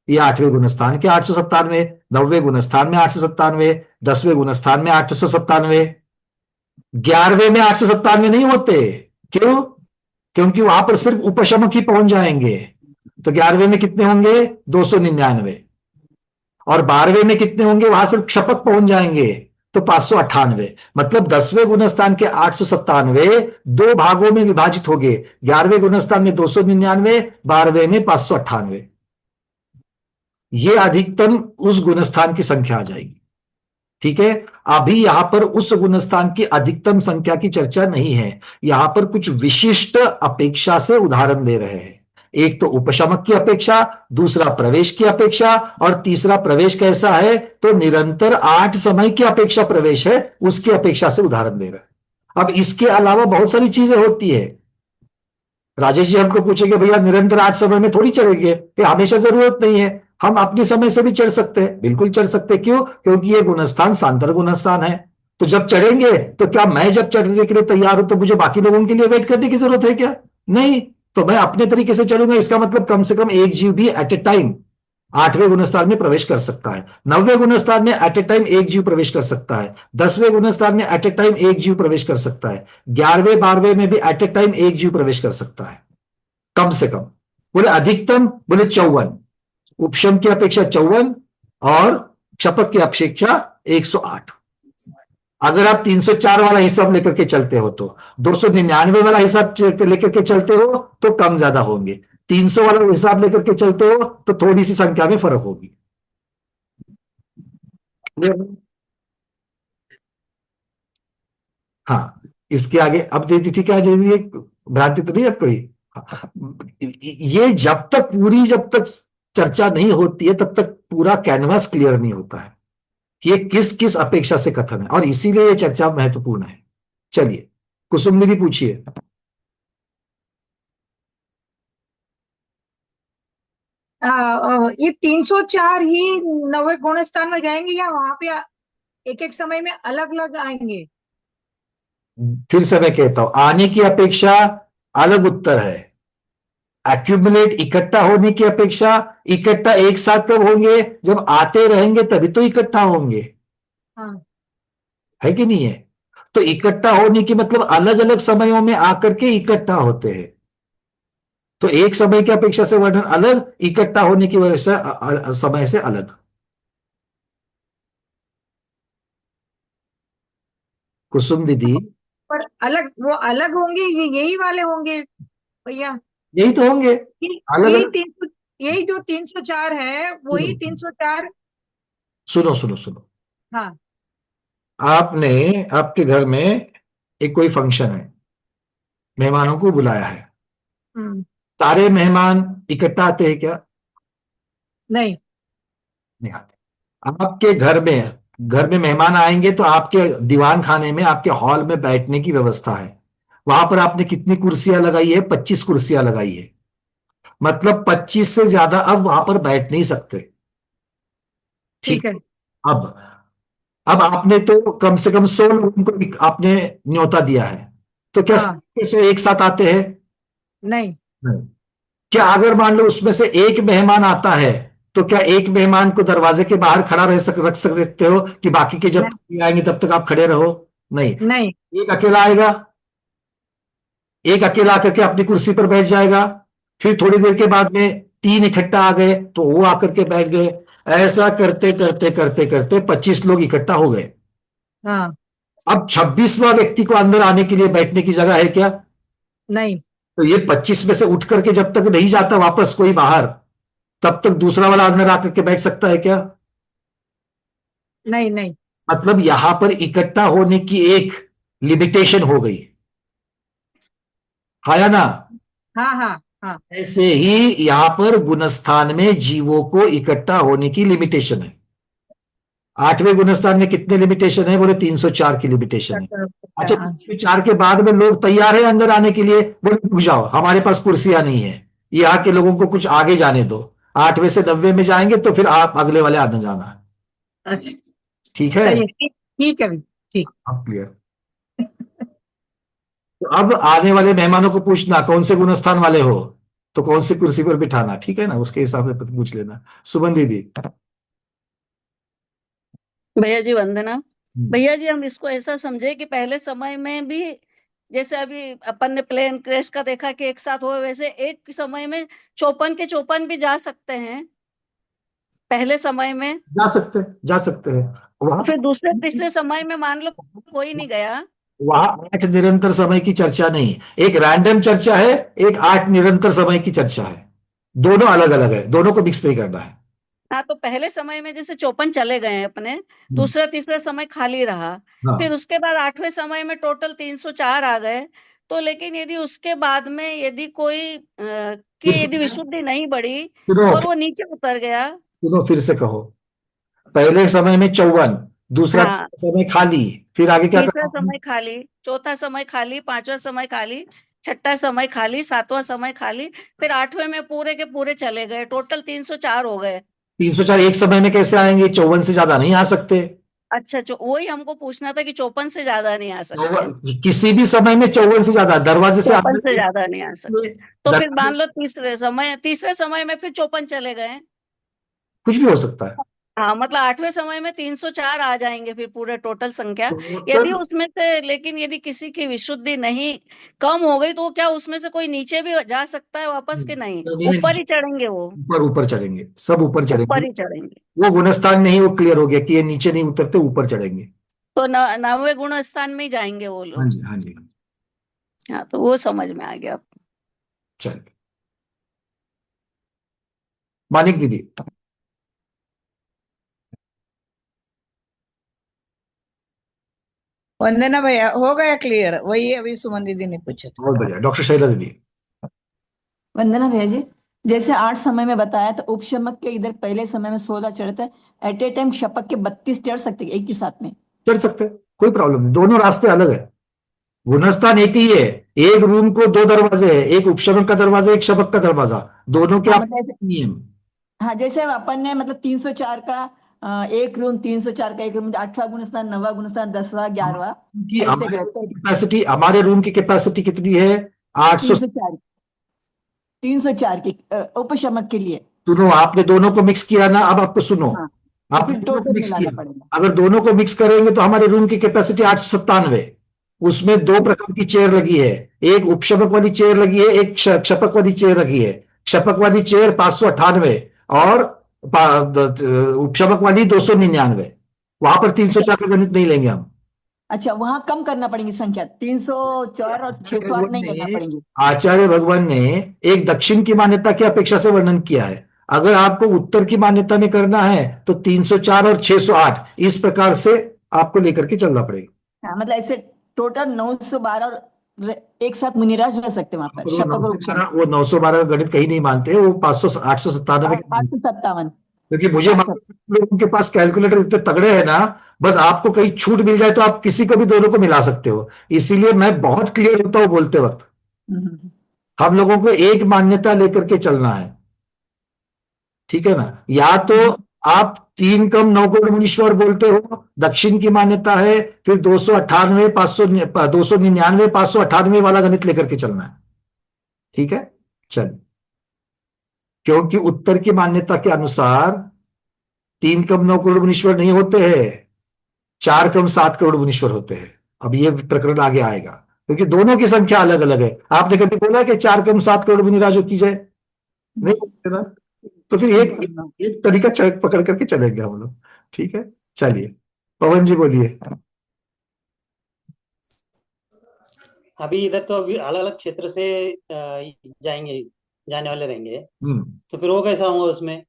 Speaker 1: ये 8वें गुणस्थान के 897, 9वें गुणस्थान में 897, 10वें गुणस्थान में 897, 11वें में 897 नहीं होते। क्यों? क्योंकि वहां पर सिर्फ उपशमक ही पहुंच जाएंगे। तो 11वें में कितने होंगे? 299। और 12वें में कितने होंगे? वहां सिर्फ क्षपक पहुंच जाएंगे, तो 598। मतलब 10वें गुणस्थान के 897 दो भागों में विभाजित हो गए, 11वें गुणस्थान में 299, 12वें में 598। ये अधिकतम उस गुणस्थान की संख्या आ जाएगी। ठीक है, अभी यहां पर उस गुणस्थान की अधिकतम संख्या की चर्चा नहीं है, यहां पर कुछ विशिष्ट अपेक्षा से उदाहरण दे रहे हैं। एक तो उपशमक की अपेक्षा, दूसरा प्रवेश की अपेक्षा, और तीसरा प्रवेश कैसा है? तो निरंतर 8 समय की अपेक्षा प्रवेश है, उसकी अपेक्षा से उदाहरण दे रहे हैं। अब इसके अलावा बहुत सारी चीजें होती है। राजेश जी हमको पूछेंगे भैया निरंतर 8 समय में थोड़ी चलेंगे, ये हमेशा जरूरत नहीं है, हम अपने समय से भी चढ़ सकते हैं। बिल्कुल चढ़ सकते हैं। क्यों? क्योंकि ये गुणस्थान सांतर गुणस्थान है। तो जब चढ़ेंगे तो क्या मैं जब चढ़ने के लिए तैयार हूं तो मुझे बाकी लोगों के लिए वेट करने की जरूरत है क्या? नहीं। तो मैं अपने तरीके से चलूंगा। इसका मतलब कम से कम एक जीव भी एट ए टाइम 8वें गुणस्थान में प्रवेश कर सकता है, 9वें गुणस्थान में एट ए टाइम एक जीव प्रवेश कर सकता है, 10वें गुणस्थान में एट ए टाइम एक जीव प्रवेश कर सकता है, 11वें 12वें में भी एट ए टाइम एक जीव प्रवेश कर सकता है, कम से कम। बोले अधिकतम, बोले 54। उपशम की अपेक्षा 54 और क्षपक की अपेक्षा 108। अगर आप 304 वाला हिसाब लेकर के चलते हो तो, 299 वाला हिसाब लेकर के चलते हो तो कम ज्यादा होंगे, 300 वाला हिसाब लेकर के चलते हो तो थोड़ी सी संख्या में फर्क होगी। हाँ, इसके आगे अब दे दी थी क्या? भ्रांति तो नहीं है कोई? ये जब तक चर्चा नहीं होती है तब तक पूरा कैनवास क्लियर नहीं होता है कि ये किस किस अपेक्षा से कथन है, और इसीलिए ये चर्चा महत्वपूर्ण है। चलिए, कुसुम दीदी पूछिए।
Speaker 6: ये 304 ही 9वें गुणस्थान में जाएंगे या वहां पे एक एक समय में अलग अलग आएंगे?
Speaker 1: फिर से मैं कहता हूं, आने की अपेक्षा अलग उत्तर है, एक्यूमुलेट इकट्ठा होने की अपेक्षा इकट्ठा एक साथ कब होंगे? जब आते रहेंगे तभी तो इकट्ठा होंगे।
Speaker 6: हाँ।
Speaker 1: है कि नहीं है? तो इकट्ठा होने की मतलब अलग अलग समयों में आकर के इकट्ठा होते हैं। तो एक समय की अपेक्षा से वर्णन अलग, इकट्ठा होने की वजह से समय से अलग। कुसुम दीदी,
Speaker 6: पर अलग, वो अलग होंगे, ये यही वाले होंगे भैया?
Speaker 1: यही तो होंगे अलग
Speaker 6: यही
Speaker 1: अलग।
Speaker 6: 300, यही जो 304 है वही 304।
Speaker 1: सुनो सुनो सुनो,
Speaker 6: हाँ।
Speaker 1: आपने आपके घर में एक कोई फंक्शन है, मेहमानों को बुलाया है, सारे मेहमान इकट्ठा आते हैं क्या?
Speaker 6: नहीं।
Speaker 1: नहीं आते। आपके घर में मेहमान आएंगे तो आपके दीवान खाने में, आपके हॉल में बैठने की व्यवस्था है। वहां पर आपने कितनी कुर्सियां लगाई है? 25 कुर्सियां लगाई है। मतलब 25 से ज्यादा अब वहां पर बैठ नहीं सकते।
Speaker 6: ठीक है।
Speaker 1: अब आपने तो कम से कम 100 लोगों को आपने न्योता दिया है, तो क्या
Speaker 6: हाँ।
Speaker 1: 100 एक साथ आते हैं?
Speaker 6: नहीं।
Speaker 1: नहीं। क्या अगर मान लो उसमें से एक मेहमान आता है तो क्या एक मेहमान को दरवाजे के बाहर खड़ा रख सकते हो कि बाकी के जब तक आएंगे तब तक आप खड़े रहो? नहीं।
Speaker 6: नहीं।
Speaker 1: एक अकेला आएगा, एक अकेला आकर के अपनी कुर्सी पर बैठ जाएगा, फिर थोड़ी देर के बाद में 3 इकट्ठा आ गए तो वो आकर के बैठ गए, ऐसा करते करते करते करते 25 लोग इकट्ठा हो गए।
Speaker 6: हाँ।
Speaker 1: अब 26वां व्यक्ति को अंदर आने के लिए बैठने की जगह है क्या?
Speaker 6: नहीं।
Speaker 1: तो ये 25 में से उठ करके जब तक नहीं जाता वापस कोई बाहर, तब तक दूसरा वाला अंदर आकर के बैठ सकता है क्या?
Speaker 6: नहीं। नहीं।
Speaker 1: मतलब यहां पर इकट्ठा होने की एक लिमिटेशन हो गई, हाँ या ना?
Speaker 6: हाँ हाँ हाँ।
Speaker 1: ऐसे ही यहां पर गुणस्थान में जीवों को इकट्ठा होने की लिमिटेशन है। 8वें गुणस्थान में कितने लिमिटेशन है? बोले 304 की लिमिटेशन है। अच्छा, 304 के बाद में लोग तैयार है अंदर आने के लिए, बोले रुक जाओ, हमारे पास कुर्सियां नहीं है, यहाँ के लोगों को कुछ आगे जाने दो, 8वें से 90 में जाएंगे तो फिर आप अगले वाले आने जाना।
Speaker 6: अच्छा,
Speaker 1: ठीक है,
Speaker 6: सही है। ठीक है भाई, ठीक।
Speaker 1: अब क्लियर। तो अब आने वाले मेहमानों को पूछना कौन से गुणस्थान वाले हो, तो कौन सी कुर्सी पर बिठाना, ठीक है ना, उसके हिसाब से पूछ लेना। सुमन दीदी।
Speaker 9: भैया जी वंदना। भैया जी हम इसको ऐसा समझे कि पहले समय में भी जैसे अभी अपन ने प्लेन क्रैश का देखा कि एक साथ हुए, वैसे एक समय में 54 के 54 भी जा सकते हैं पहले समय में।
Speaker 1: जा सकते हैं, जा सकते हैं। वहां
Speaker 9: फिर दूसरे तीसरे समय में मान लो कोई नहीं गया,
Speaker 1: वहां 8 निरंतर समय की चर्चा नहीं, एक रैंडम चर्चा है, एक 8 निरंतर समय की चर्चा है। दोनों अलग अलग है, दोनों को मिक्स नहीं करना है।
Speaker 9: हाँ तो पहले समय में जैसे 54 चले गए हैं अपने, दूसरा तीसरा समय खाली रहा,
Speaker 1: हाँ,
Speaker 9: फिर उसके बाद 8वें समय में टोटल 304 आ गए। तो लेकिन यदि उसके बाद में यदि कोई कि यदि विशुद्धि नहीं बढ़ी
Speaker 1: सुनो
Speaker 9: और वो नीचे उतर गया।
Speaker 1: सुनो, फिर से कहो। पहले समय में 54, दूसरा
Speaker 9: हाँ,
Speaker 1: समय खाली, फिर आगे क्या
Speaker 9: तीसरा
Speaker 1: करना?
Speaker 9: समय खाली, चौथा समय खाली, पांचवा समय खाली, छठा समय खाली, सातवां समय खाली, फिर 8वें में पूरे के पूरे चले गए, टोटल 304 हो गए।
Speaker 1: 304 एक समय में कैसे आएंगे? 54 से ज्यादा नहीं आ सकते।
Speaker 9: अच्छा, वही हमको पूछना था कि 54 से ज्यादा नहीं आ सकते।
Speaker 1: किसी भी समय में 54 से ज्यादा, दरवाजे से
Speaker 9: 54 से
Speaker 1: अंदर
Speaker 9: ज्यादा नहीं आ सकते। तो फिर
Speaker 1: दरवाजे,
Speaker 9: मान लो तीसरे समय में फिर 54 चले गए।
Speaker 1: कुछ भी हो सकता है।
Speaker 9: हाँ मतलब 8वें समय में 304 आ जाएंगे फिर पूरे टोटल संख्या।
Speaker 1: टोटल
Speaker 9: यदि उसमें से लेकिन यदि किसी की विशुद्धि नहीं कम हो गई तो क्या उसमें से कोई नीचे भी जा सकता है वापस के नहीं? ऊपर ही चढ़ेंगे वो,
Speaker 1: ऊपर ऊपर चढ़ेंगे, सब ऊपर चढ़ेंगे।
Speaker 9: ऊपर ही चढ़ेंगे।
Speaker 1: वो गुणस्थान नहीं, वो क्लियर हो गया कि ये नीचे नहीं उतरते, ऊपर चढ़ेंगे।
Speaker 9: तो 9वें गुण स्थान में ही जाएंगे वो
Speaker 1: हाँ
Speaker 9: लोग।
Speaker 1: जी, हाँ जी।
Speaker 9: हाँ तो वो समझ में आ गया।
Speaker 1: चलिए, मानिक दीदी।
Speaker 10: वंदना भैया हो गया क्लियर, वही अभी सुमन दीदी ने पूछा था।
Speaker 1: बहुत बढ़िया। डॉक्टर शैला दीदी।
Speaker 4: वंदना भैया जी, जैसे 8 समय में बताया तो उपशमक के इधर पहले समय में 16 चढ़ते हैं, एट ए टाइम शपक के 32 चढ़ सकते हैं एक ही साथ में?
Speaker 1: चढ़ सकते हैं, कोई प्रॉब्लम नहीं, दोनों रास्ते अलग है, गुणस्थान एक ही है। एक रूम को 2 दरवाजे हैं, एक उपशमक का दरवाजा, एक शपक का दरवाजा, दोनों के
Speaker 4: हाँ
Speaker 1: आप
Speaker 4: मतलब
Speaker 1: नियम।
Speaker 4: हाँ, जैसे अपन ने मतलब 304 का एक रूम, 304 का एक रूम, 8वां गुणस्थान, 9वां गुणस्थान, 10वां, 11वां,
Speaker 1: कि
Speaker 4: ऐसे गए तो
Speaker 1: हमारे रूम की कैपेसिटी कितनी है? 800।
Speaker 4: 304, 304 की उपशमक के लिए।
Speaker 1: सुनो, आपने दोनों को मिक्स किया ना, अब आपको सुनो,
Speaker 4: हाँ, तो
Speaker 1: आपने
Speaker 4: फिर
Speaker 1: दोनों को
Speaker 4: टोटल
Speaker 1: मिक्स
Speaker 4: मिलाना
Speaker 1: किया।
Speaker 10: पड़ेगा।
Speaker 1: अगर दोनों को मिक्स करेंगे तो हमारे रूम की कैपेसिटी 897, उसमें 2 प्रकार की चेयर लगी है, एक उपशमक वाली चेयर लगी है, एक क्षपक वाली चेयर लगी है। क्षपक वाली चेयर 598 और उपशमक वाली 299। वहां पर 304 का गणित नहीं लेंगे हम।
Speaker 4: अच्छा, वहां कम करना पड़ेगी संख्या, 304 और 608 नहीं करना पड़ेंगे।
Speaker 1: आचार्य भगवान ने एक दक्षिण की मान्यता की अपेक्षा से वर्णन किया है, अगर आपको उत्तर की मान्यता में करना है तो 304 और 608 इस प्रकार से आपको लेकर के चलना पड़ेगा।
Speaker 4: हाँ, मतलब ऐसे टोटल 912 और एक साथ मुनिराज रह सकते वहां पर, शपक और उपशमक।
Speaker 1: वो 912 का गणित कहीं नहीं मानते, वो 500 897
Speaker 4: 857।
Speaker 1: क्योंकि मुझे लोगों के पास कैलकुलेटर इतने तगड़े हैं ना, बस आपको कहीं छूट मिल जाए तो आप किसी को भी दोनों को मिला सकते हो, इसीलिए मैं बहुत क्लियर होता हूं बोलते वक्त। हम लोगों को एक मान्यता लेकर के चलना है, ठीक है ना? या तो आप 3 कम 9 गुण मुनीश्वर बोलते हो, दक्षिण की मान्यता है, फिर 298 500 299 598 वाला गणित लेकर के चलना है, ठीक है? चलिए, क्योंकि उत्तर की मान्यता के अनुसार 3 कम 9 करोड़ मुनीश्वर नहीं होते हैं, 4 कम 7 करोड़ मुनीश्वर होते हैं। अब ये प्रकरण आगे आएगा, क्योंकि दोनों की संख्या अलग अलग है। आपने कभी बोला कि 4 कम 7 करोड़ मुनिराजों की जाए? नहीं बोलते ना। तो फिर एक तरीका पकड़ करके चलेंगे हम लोग। ठीक है, चलिए पवन जी बोलिए।
Speaker 11: अभी इधर तो अभी अलग अलग क्षेत्र से जाएंगे, जाने वाले रहेंगे, तो फिर वो कैसा होगा उसमें?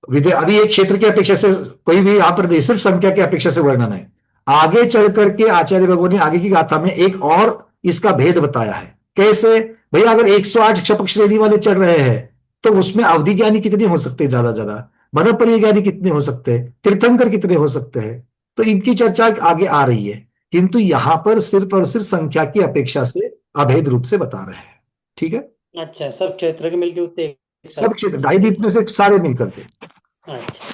Speaker 1: अभी एक क्षेत्र की अपेक्षा से कोई भी यहाँ पर नहीं, सिर्फ संख्या की अपेक्षा से वर्णन है। आगे चल करके आचार्य भगवान ने आगे की गाथा में एक और इसका भेद बताया है। कैसे भैया, अगर 108 क्षपक श्रेणी वाले चढ़ रहे हैं तो उसमें अवधि ज्ञानी कितने हो सकते हैं, ज्यादा ज्यादा मनोपरि ज्ञानी कितने हो सकते हैं, तीर्थंकर कितने हो सकते हैं, तो इनकी चर्चा आगे आ रही है। किंतु यहां पर सिर्फ और सिर्फ संख्या की अपेक्षा से अभेद रूप से बता रहे हैं। ठीक है,
Speaker 11: अच्छा, सब क्षेत्र के मिलके उतने
Speaker 1: सब क्षेत्र 2.5 द्वीप में से सारे मिलकर के।
Speaker 11: अच्छा,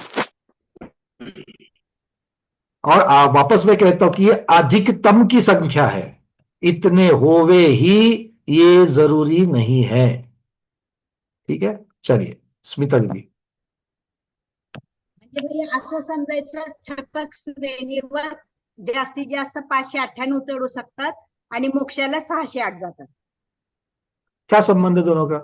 Speaker 1: और वापस मैं कहता हूं कि ये अधिकतम की संख्या है, इतने होवे ही ये जरूरी नहीं है। ठीक है, चलिए स्मिता दीदी।
Speaker 12: म्हणजे भैया असं समजायचं, छपक श्रेणीवर जास्तीत जास्त 598 चढू शकतात आणि मोक्षाला 608 जातात.
Speaker 1: क्या संबंध है दोनों का?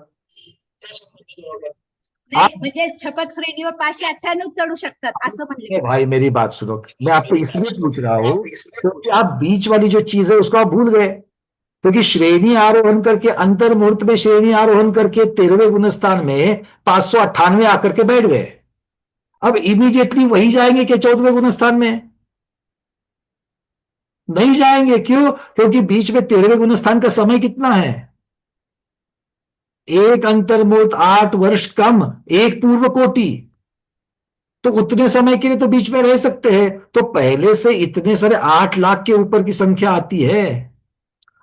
Speaker 12: नाही, म्हणजे छपक श्रेणीवर 598 चढू शकतात असं म्हणले.
Speaker 1: भाई मेरी बात सुनो, मैं आपको इसलिए पूछ रहा हूं क्योंकि आप बीच वाली जो चीज है उसको आप भूल गए, क्योंकि श्रेणी आरोहण करके अंतर मुहूर्त में श्रेणी आरोहण करके 13वें गुणस्थान में 598 आकर के बैठ गए। अब इमीडिएटली वही जाएंगे कि 14वें गुणस्थान में? नहीं जाएंगे। क्यों? क्योंकि बीच में 13वें गुणस्थान का समय कितना है? एक अंतर्मुहूर्त 8 वर्ष कम एक पूर्व कोटि, तो उतने समय के लिए तो बीच में रह सकते हैं। तो पहले से इतने सारे 8 लाख के ऊपर की संख्या आती है,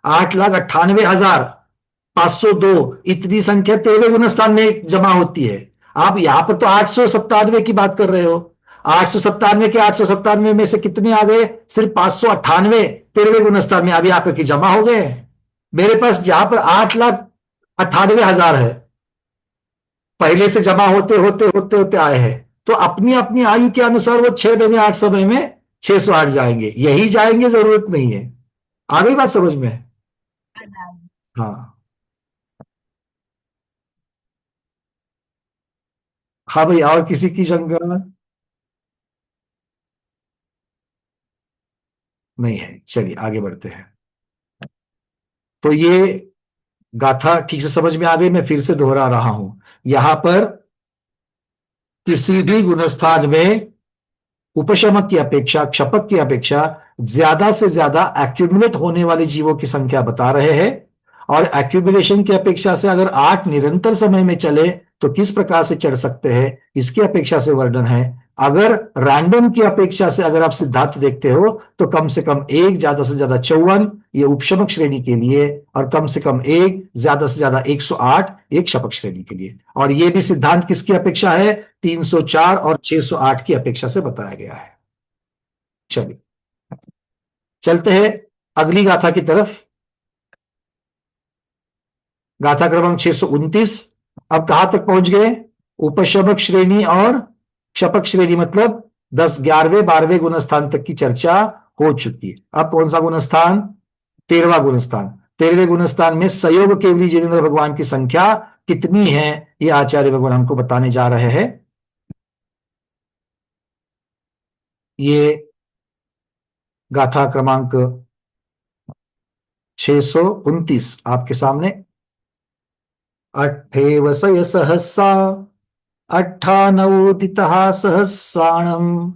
Speaker 1: 8,98,502 इतनी संख्या 13वें गुणस्थान में जमा होती है। आप यहां पर तो 897 की बात कर रहे हो, 897 के 897 में से कितने आ गए? सिर्फ 598 13वें गुणस्थान में अभी आकर के जमा हो गए। मेरे पास जहां पर 8,98,000 है, पहले से जमा होते होते होते होते आए हैं, तो अपनी अपनी आयु के अनुसार वो 6 महीने 8 समय में 608 जाएंगे, यही जाएंगे, जरूरत नहीं है। आ गई बात समझ में? हाँ हाँ भाई, और किसी की शंका नहीं है? चलिए आगे बढ़ते हैं। तो ये गाथा ठीक से समझ में आ गई। मैं फिर से दोहरा रहा हूं, यहां पर किसी भी गुणस्थान में उपशमक की अपेक्षा, क्षपक की अपेक्षा ज्यादा से ज्यादा एक्यूमुलेट होने वाले जीवों की संख्या बता रहे हैं। और एक्यूमुलेशन की अपेक्षा से अगर 8 निरंतर समय में चले तो किस प्रकार से चढ़ सकते हैं, इसकी अपेक्षा से वर्णन है। अगर रैंडम की अपेक्षा से अगर आप सिद्धांत देखते हो तो कम से कम 1, ज्यादा से ज्यादा 54 ये उपशमक श्रेणी के लिए, और कम से कम 1, ज्यादा से ज्यादा 108 एक क्षपक श्रेणी के लिए। और ये भी सिद्धांत किसकी अपेक्षा है? 304 और 608 की अपेक्षा से बताया गया है। चलिए चलते हैं अगली गाथा की तरफ। गाथा क्रमांक 629। अब कहां तक पहुंच गए? उपशमक श्रेणी और क्षपक श्रेणी, मतलब 10, 11वें 12वें गुणस्थान तक की चर्चा हो चुकी है। अब कौन सा गुणस्थान? 13वां गुणस्थान। 13वें गुणस्थान में सयोग केवली जिनेंद्र भगवान की संख्या कितनी है, ये आचार्य भगवान हमको बताने जा रहे हैं। ये गाथा क्रमांक 629 आपके सामने। अट्ठेवसय सहस्सा 98 सहस्राणम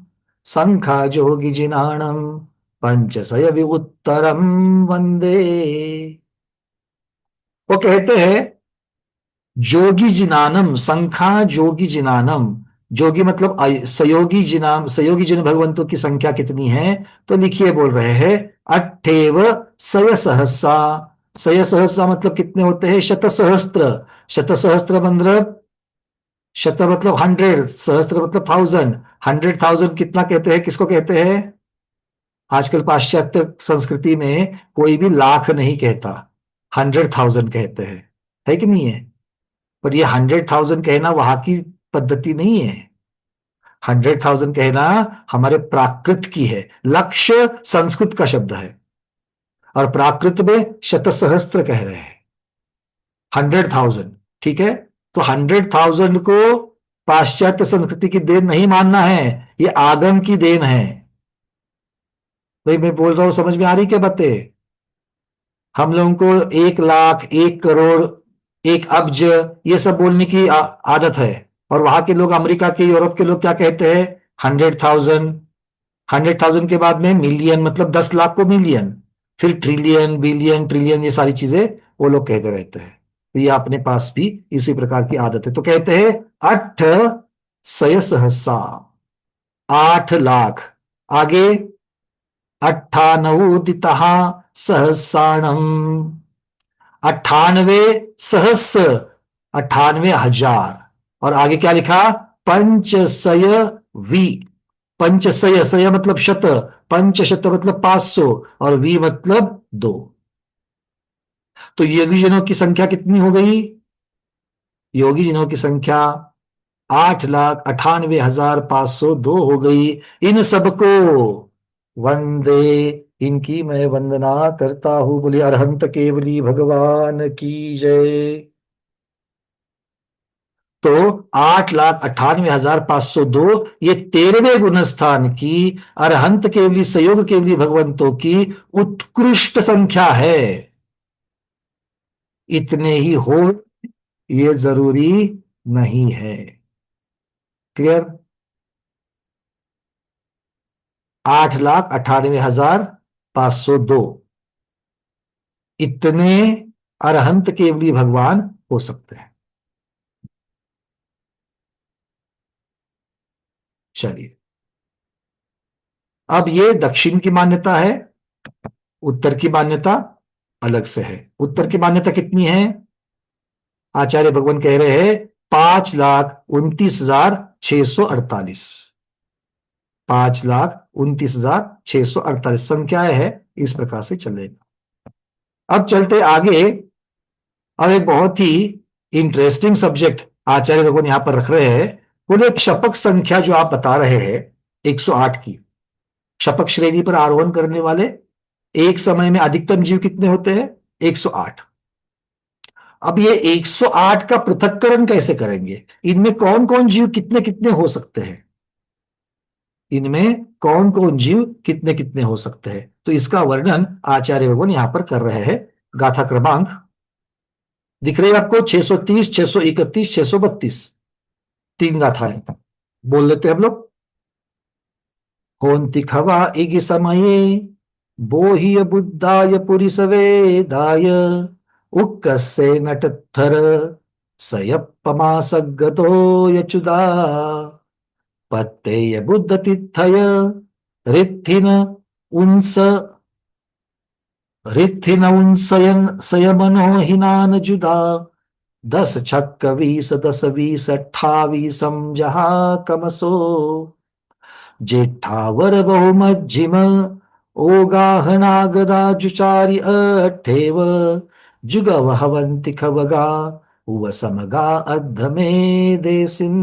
Speaker 1: संख्या जोगी जिनाणम पंचसय विउत्तरम वंदे। वो कहते हैं जोगी जिनानम, संख्या जोगी जिनानम। जोगी मतलब सयोगी जिनाम, सयोगी जिन भगवंतों की संख्या कितनी है? तो लिखिए, बोल रहे हैं 98 सहस्रा। सय सहस्रा मतलब कितने होते हैं? शतसहस्त्र। शतसहस्त्र मतलब, शत मतलब 100, सहस्त्र मतलब 1000। 100,000 कितना कहते हैं, किसको कहते हैं? आजकल पाश्चात्य संस्कृति में कोई भी लाख नहीं कहता, 100,000 कहते हैं, है कि नहीं है? पर ये 100,000 कहना वहां की पद्धति नहीं है। 100,000 कहना हमारे प्राकृत की है। लक्ष्य संस्कृत का शब्द है और प्राकृत में शतसहस्त्र कह रहे हैं, 100,000। ठीक है, तो 100,000 को पाश्चात्य संस्कृति की देन नहीं मानना है, ये आगम की देन है। भाई मैं बोल रहा हूं, समझ में आ रही क्या बातें? हम लोगों को 1 लाख, 1 करोड़, 1 अब्ज ये सब बोलने की आदत है, और वहां के लोग, अमेरिका के, यूरोप के लोग क्या कहते हैं? 100,000। 100,000 के बाद में मिलियन, मतलब 10 लाख को मिलियन, फिर ट्रिलियन, बिलियन, ट्रिलियन, ये सारी चीजें वो लोग कहते रहते हैं। तो ये अपने पास भी इसी प्रकार की आदत है। तो कहते हैं 8,00,000, 8 लाख। आगे 98 सहस्राणम, 98 सहस्र, 98,000। और आगे क्या लिखा? पंचसयवी। पंचसय, सय मतलब शत, पंचशत मतलब 500, और वी मतलब 2। तो योगी जनों की संख्या कितनी हो गई? योगी जनों की संख्या 8,98,502 हो गई। इन सबको वंदे, इनकी मैं वंदना करता हूं। बोले अरहंत केवली भगवान की जय। तो 8,98,502 ये 13वें गुणस्थान की अरहंत केवली, संयोग केवली भगवंतों की उत्कृष्ट संख्या है। इतने ही हो ये जरूरी नहीं है। क्लियर? 8,98,502 इतने अरहंत केवली भगवान हो सकते हैं। चलिए, अब ये दक्षिण की मान्यता है, उत्तर की मान्यता अलग से है। उत्तर की मान्यता कितनी है? आचार्य भगवान कह रहे हैं 5,29,648। 5,29,648 संख्याएं है, इस प्रकार से चलेगा। अब चलते आगे। अब एक बहुत ही इंटरेस्टिंग सब्जेक्ट आचार्य भगवान यहां पर रख रहे हैं। बोले एक शपक संख्या जो आप बता रहे हैं 108 की, शपक श्रेणी पर आरोहण करने वाले एक समय में अधिकतम जीव कितने होते हैं? 108। अब ये 108 का पृथक्करण कैसे करेंगे? इनमें कौन कौन जीव कितने कितने हो सकते हैं? इनमें कौन कौन जीव कितने कितने हो सकते हैं? तो इसका वर्णन आचार्य भगवान यहां पर कर रहे हैं। गाथा क्रमांक दिख रही है आपको? 630, 631, 632, 3 गाथाएं बोल लेते हैं हम लोग। होन्ति खवा इगि समये बोहिय बुद्धाय पुरिसवेदाय उक्कसे नटत्थर सयप्पमासगतो यचुदा पत्तेय बुद्ध तिथय रित्थिन उन्सयन सयमनो हिनान जुदा 10 छक्क 20 10 20 28 जहा कमसो जेठावर बहुमज्जिम ओगाहनागदा जुचारि अठेव जुगव हवन्ति खवगा उव समगा अद्धमे देसिन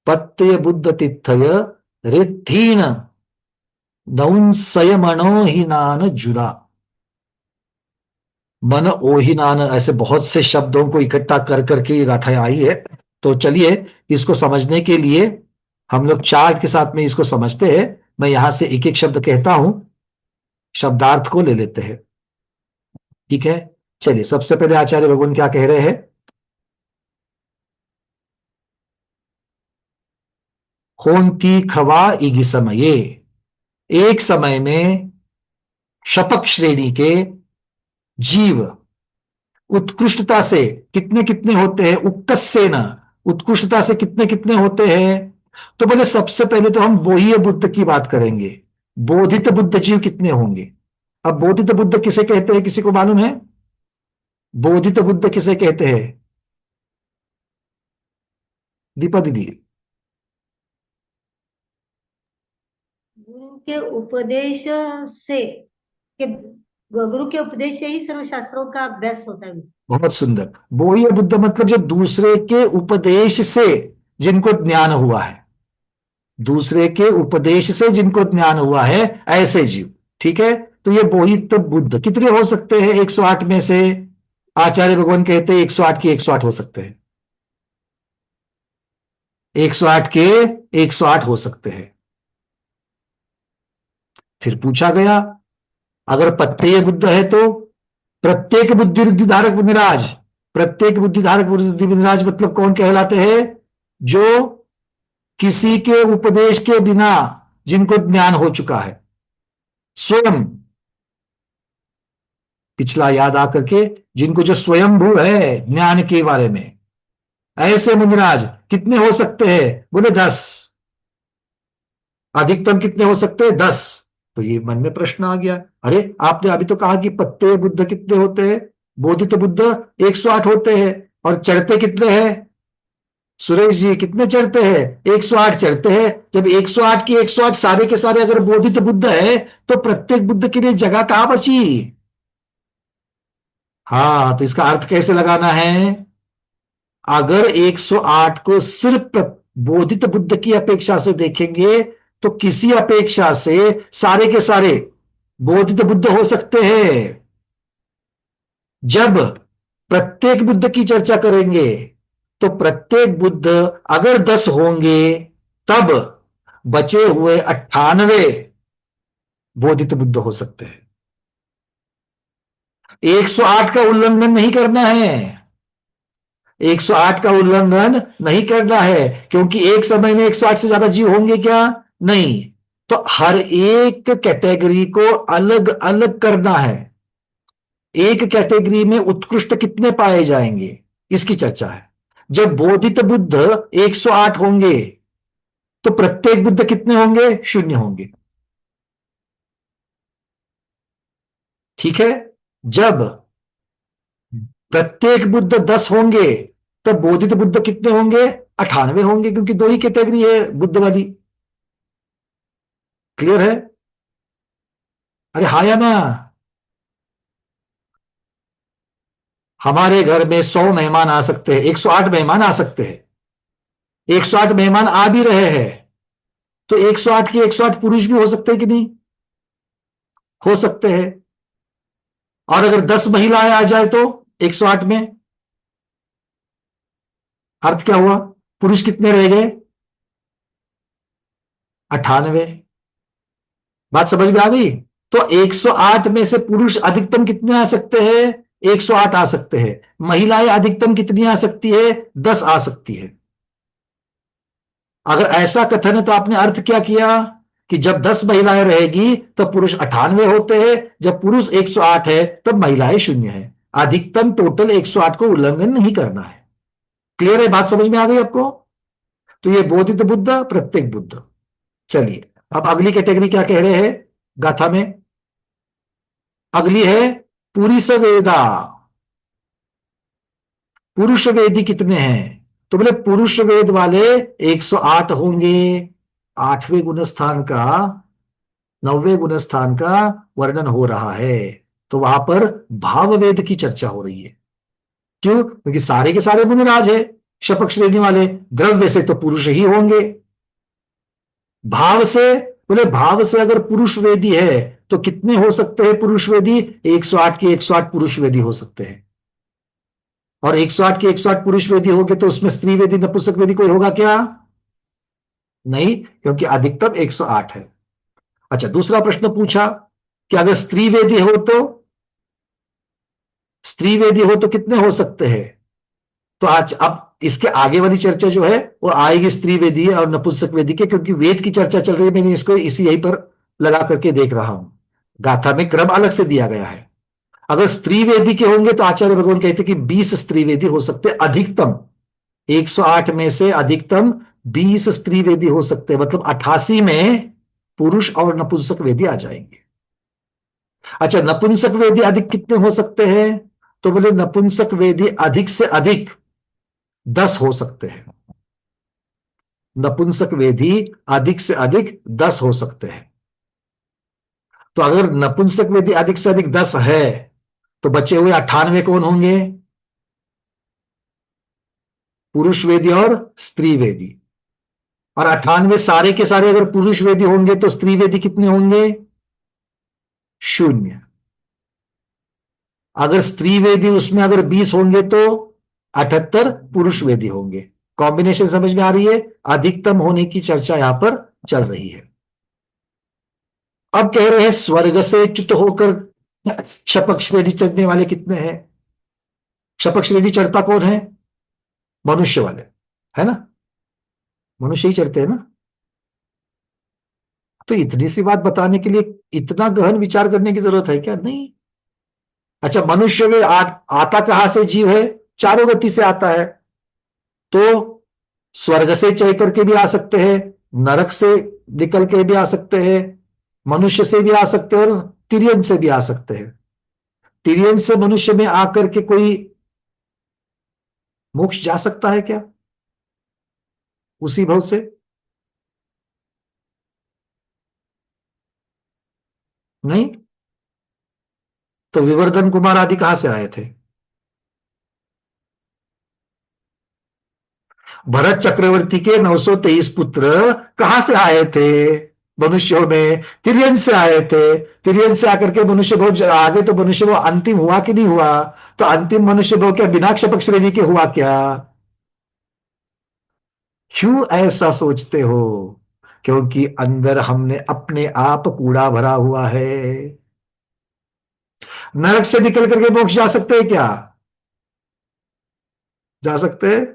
Speaker 1: पत्तय बुद्ध तिथय रित्थीन नौंसयमनो हिनान जुदा। मन ओहिनान, ऐसे बहुत से शब्दों को इकट्ठा कर करके ये गाथा आई है। तो चलिए इसको समझने के लिए हम लोग चार्ट के साथ में इसको समझते हैं। मैं यहां से एक एक शब्द कहता हूं, शब्दार्थ को ले लेते हैं। ठीक है, चलिए सबसे पहले आचार्य भगवान क्या कह रहे हैं? होन्ति खवा इगि समये, एक समय में शपक श्रेणी के जीव उत्कृष्टता से कितने कितने होते हैं? उक्कस्सेन, उत्कृष्टता से कितने कितने होते हैं? तो बोले सबसे पहले तो हम बोहीय बुद्ध की बात करेंगे। बोधित बुद्ध जीव कितने होंगे? अब बोधित बुद्ध किसे कहते हैं, किसी को मालूम है? बोधित बुद्ध किसे कहते हैं? दीपा दीदी।
Speaker 12: गुरु के उपदेश से, के गुरु के उपदेश से ही सर्व शास्त्रों का अभ्यास होता है।
Speaker 1: बहुत सुंदर। बोहीय बुद्ध मतलब जो दूसरे के उपदेश से जिनको ज्ञान हुआ है, दूसरे के उपदेश से जिनको ज्ञान हुआ है, ऐसे जीव। ठीक है, तो ये बोहित बुद्ध कितने हो सकते हैं 108 में से? आचार्य भगवान कहते हैं 108 के 108 हो सकते हैं, 108 के 108 हो सकते हैं। फिर पूछा गया अगर प्रत्यय बुद्ध है तो प्रत्येक बुद्धि वृद्धि धारक विनिराज, प्रत्येक बुद्धि धारक वृद्धि विनिराज मतलब कौन कहलाते हैं? जो किसी के उपदेश के बिना जिनको ज्ञान हो चुका है, स्वयं पिछला याद आकर के जिनको जो स्वयंभू है ज्ञान के बारे में, ऐसे मुनिराज कितने हो सकते हैं? बोले 10। अधिकतम कितने हो सकते हैं? 10। तो ये मन में प्रश्न आ गया, अरे आपने अभी तो कहा कि पत्ते बुद्ध कितने होते हैं? बोधित बुद्ध 108 होते हैं, और चढ़ते कितने हैं? सुरेश जी कितने चढ़ते हैं? 108 चढ़ते हैं। जब 108 की 108 सारे के सारे अगर बोधित बुद्ध है तो प्रत्येक बुद्ध के लिए जगह कहां बची? हाँ, तो इसका अर्थ कैसे लगाना है? अगर 108 को सिर्फ बोधित बुद्ध की अपेक्षा से देखेंगे तो किसी अपेक्षा से सारे के सारे बोधित बुद्ध हो सकते हैं। जब प्रत्येक बुद्ध की चर्चा करेंगे तो प्रत्येक बुद्ध अगर 10 होंगे तब बचे हुए 98 बोधित बुद्ध हो सकते हैं। 108 का उल्लंघन नहीं करना है, 108 का उल्लंघन नहीं करना है, क्योंकि एक समय में 108 से ज्यादा जीव होंगे क्या? नहीं। तो हर एक कैटेगरी को अलग अलग करना है। एक कैटेगरी में उत्कृष्ट कितने पाए जाएंगे इसकी चर्चा है। जब बोधित बुद्ध 108 होंगे तो प्रत्येक बुद्ध कितने होंगे? 0 होंगे। ठीक है। जब प्रत्येक बुद्ध 10 होंगे तब बोधित बुद्ध कितने होंगे? 98 होंगे, क्योंकि 2 ही कैटेगरी है बुद्ध वाली। क्लियर है? अरे हाँ या ना? हमारे घर में 100 मेहमान आ सकते हैं, 108 मेहमान आ सकते हैं, 108 मेहमान आ भी रहे हैं तो 108 के 108 पुरुष भी हो सकते हैं कि नहीं? हो सकते हैं। और अगर 10 महिलाएं आ जाए तो 108 में अर्थ क्या हुआ? पुरुष कितने रह गए? 98। बात समझ में आ गई? तो 108 में से पुरुष अधिकतम कितने आ सकते हैं? 108 आ सकते हैं। महिलाएं अधिकतम कितनी आ सकती है? 10 आ सकती है। अगर ऐसा कथन है तो आपने अर्थ क्या किया कि जब 10 महिलाएं रहेगी तो पुरुष 98 होते हैं, जब पुरुष 108 है तब महिलाएं 0 है। अधिकतम टोटल 108 को उल्लंघन नहीं करना है। क्लियर है? बात समझ में आ गई आपको? तो ये बोधित बुद्ध, प्रत्येक बुद्ध। चलिए अब अगली कैटेगरी क्या कह रहे हैं गाथा में? अगली है पुरुष वेदा। पुरुष वेदी कितने हैं? तो बोले पुरुष वेद वाले 108 होंगे। 8वें गुणस्थान का 9वें गुणस्थान का वर्णन हो रहा है, तो वहां पर भाव वेद की चर्चा हो रही है। क्यों? क्योंकि सारे के सारे मुनिराज है शपथ श्रेणी वाले। द्रव्य से तो पुरुष ही होंगे। भाव से, बोले भाव से अगर पुरुष वेदी है तो कितने हो सकते हैं पुरुष वेदी? 108 के 108 पुरुष वेदी हो सकते हैं। और 108 के 108 पुरुष वेदी होंगे तो उसमें स्त्री वेदी नपुंसक वेदी कोई होगा क्या? नहीं, क्योंकि अधिकतम 108 है। अच्छा, दूसरा प्रश्न पूछा कि अगर स्त्री वेदी हो तो, स्त्री वेदी हो तो कितने हो सकते हैं? तो आज अब इसके आगे वाली चर्चा जो है वो आएगी स्त्री वेदी और नपुंसक वेदी के, क्योंकि वेद की चर्चा चल रही है। मैंने इसको इसी यहीं पर लगा करके देख रहा हूं। गाथा में क्रम अलग से दिया गया है। अगर स्त्री वेदी के होंगे तो आचार्य भगवान कहते कि 20 स्त्री वेदी हो सकते, अधिकतम 108 में से अधिकतम 20 स्त्री वेदी हो सकते हैं, मतलब 88 में पुरुष और नपुंसक वेदी आ जाएंगे। अच्छा, नपुंसक वेदी अधिक कितने हो सकते हैं? तो बोले नपुंसक वेदी अधिक से अधिक 10 हो सकते हैं। नपुंसक वेदी अधिक से अधिक 10 हो सकते हैं। तो अगर नपुंसक वेदी अधिक से अधिक 10 है तो बचे हुए 98 कौन होंगे? पुरुष वेदी और स्त्री वेदी। और 98 सारे के सारे अगर पुरुष वेदी होंगे तो स्त्री वेदी कितने होंगे? 0। अगर स्त्री वेदी उसमें अगर 20 होंगे तो 78 पुरुष वेदी होंगे। कॉम्बिनेशन समझ में आ रही है? अधिकतम होने की चर्चा यहां पर चल रही है। अब कह रहे हैं स्वर्ग से च्युत होकर शपथ श्रेणी चढ़ने वाले कितने हैं? शपथ श्रेणी चढ़ता कौन है? मनुष्य वाले, है ना? मनुष्य ही चढ़ते हैं ना। तो इतनी सी बात बताने के लिए इतना गहन विचार करने की जरूरत है क्या? नहीं। अच्छा, मनुष्य में आता कहां से जीव है? चारों गति से आता है। तो स्वर्ग से चढ़ करके भी आ सकते हैं, नरक से निकल के भी आ सकते हैं, मनुष्य से भी आ सकते हैं और तिर्यन से भी आ सकते हैं। तिर्यन से मनुष्य में आकर के कोई मोक्ष जा सकता है क्या उसी भव से? नहीं। तो विवर्धन कुमार आदि कहां से आए थे? भरत चक्रवर्ती के 923 पुत्र कहां से आए थे? मनुष्यों में तिर्यन से आए थे। तिर्यन से आकर के मनुष्य भव आगे, तो मनुष्य भव अंतिम हुआ कि नहीं हुआ? तो अंतिम मनुष्य भव क्या बिना क्षपक श्रेणी के हुआ क्या? क्यों ऐसा सोचते हो? क्योंकि अंदर हमने अपने आप कूड़ा भरा हुआ है। नरक से निकल करके मोक्ष जा सकते हैं क्या? जा सकते हैं?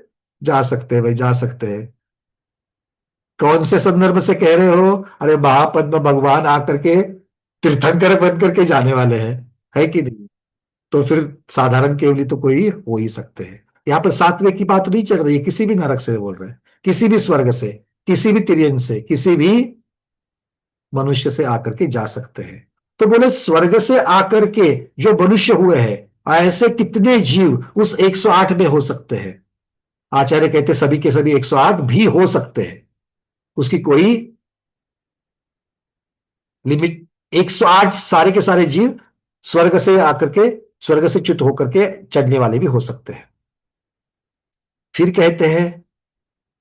Speaker 1: जा सकते हैं भाई, जा सकते हैं। कौन से संदर्भ से कह रहे हो? अरे महापद्म भगवान आकर के तीर्थंकर बन करके जाने वाले हैं, है कि नहीं? तो फिर साधारण केवली तो कोई हो ही सकते हैं। यहां पर सातवें की बात नहीं चल रही है, किसी भी नरक से बोल रहे हैं, किसी भी स्वर्ग से, किसी भी तिर्यन से, किसी भी मनुष्य से आकर के जा सकते हैं। तो बोले स्वर्ग से आकर के जो मनुष्य हुए हैं ऐसे कितने जीव उस 108 में हो सकते हैं? आचार्य कहते सभी के सभी 108 भी हो सकते हैं, उसकी कोई लिमिट। 108 सारे के सारे जीव स्वर्ग से आकर के, स्वर्ग से च्युत होकर के चढ़ने वाले भी हो सकते हैं। फिर कहते हैं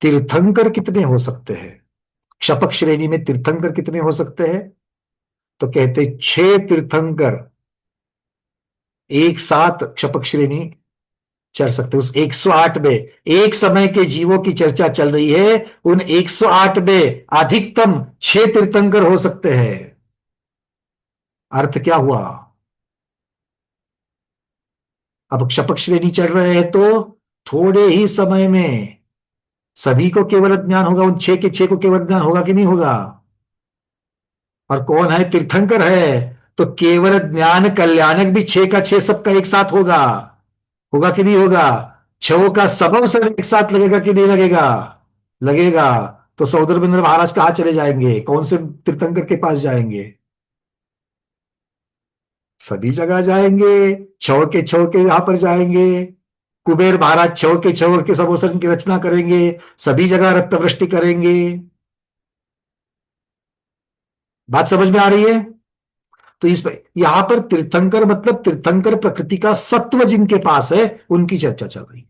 Speaker 1: तीर्थंकर कितने हो सकते हैं? शपथ श्रेणी में तीर्थंकर कितने हो सकते हैं? तो कहते 6 तीर्थंकर एक साथ शपथ श्रेणी चढ़ सकते। उस 108 में एक समय के जीवों की चर्चा चल रही है, उन 108 में अधिकतम 6 तीर्थंकर हो सकते हैं। अर्थ क्या हुआ? अब शपथ श्रेणी चढ़ रहे हैं तो थोड़े ही समय में सभी को केवल ज्ञान होगा, उन 6 के 6 को केवल ज्ञान होगा कि नहीं होगा? और कौन है? तीर्थंकर है, तो केवल ज्ञान कल्याणक भी 6 का 6 सबका एक साथ होगा। होगा कि नहीं होगा? 6 का सब अवसर एक साथ लगेगा कि नहीं लगेगा? लगेगा। तो सौदरबिंद्र महाराज कहां चले जाएंगे? कौन से तीर्थंकर के पास जाएंगे? सभी जगह जाएंगे, 6 के 6 के यहां पर जाएंगे। कुबेर महाराज 6 के 6 के सब अवसर की रचना करेंगे, सभी जगह रत्नवृष्टि करेंगे। बात समझ में आ रही है? तो इस पर यहां पर तीर्थंकर मतलब तीर्थंकर प्रकृति का सत्व जिनके पास है उनकी चर्चा चल रही है।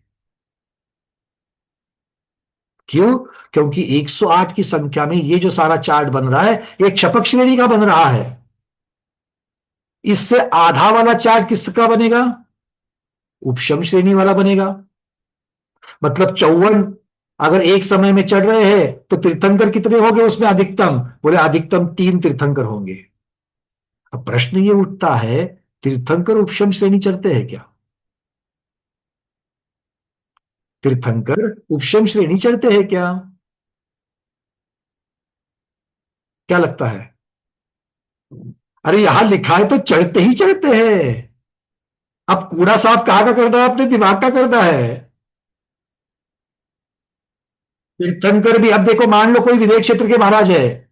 Speaker 1: क्यों? क्योंकि 108 की संख्या में ये जो सारा चार्ट बन रहा है एक शपथ श्रेणी का बन रहा है। इससे आधा वाला चार्ट किसका बनेगा? उपशम श्रेणी वाला बनेगा। मतलब 54 अगर एक समय में चढ़ रहे हैं तो तीर्थंकर कितने होंगे उसमें अधिकतम? बोले अधिकतम 3 तीर्थंकर होंगे। अब प्रश्न ये उठता है तीर्थंकर उपशम श्रेणी चढ़ते हैं क्या? तीर्थंकर उपशम श्रेणी चढ़ते हैं क्या? क्या लगता है? अरे यहां लिखा है तो चढ़ते ही चढ़ते हैं। अब कूड़ा साफ कहां का करना है? अपने दिमाग का करना है। तीर्थंकर भी, अब देखो मान लो कोई विदेश क्षेत्र के महाराज है,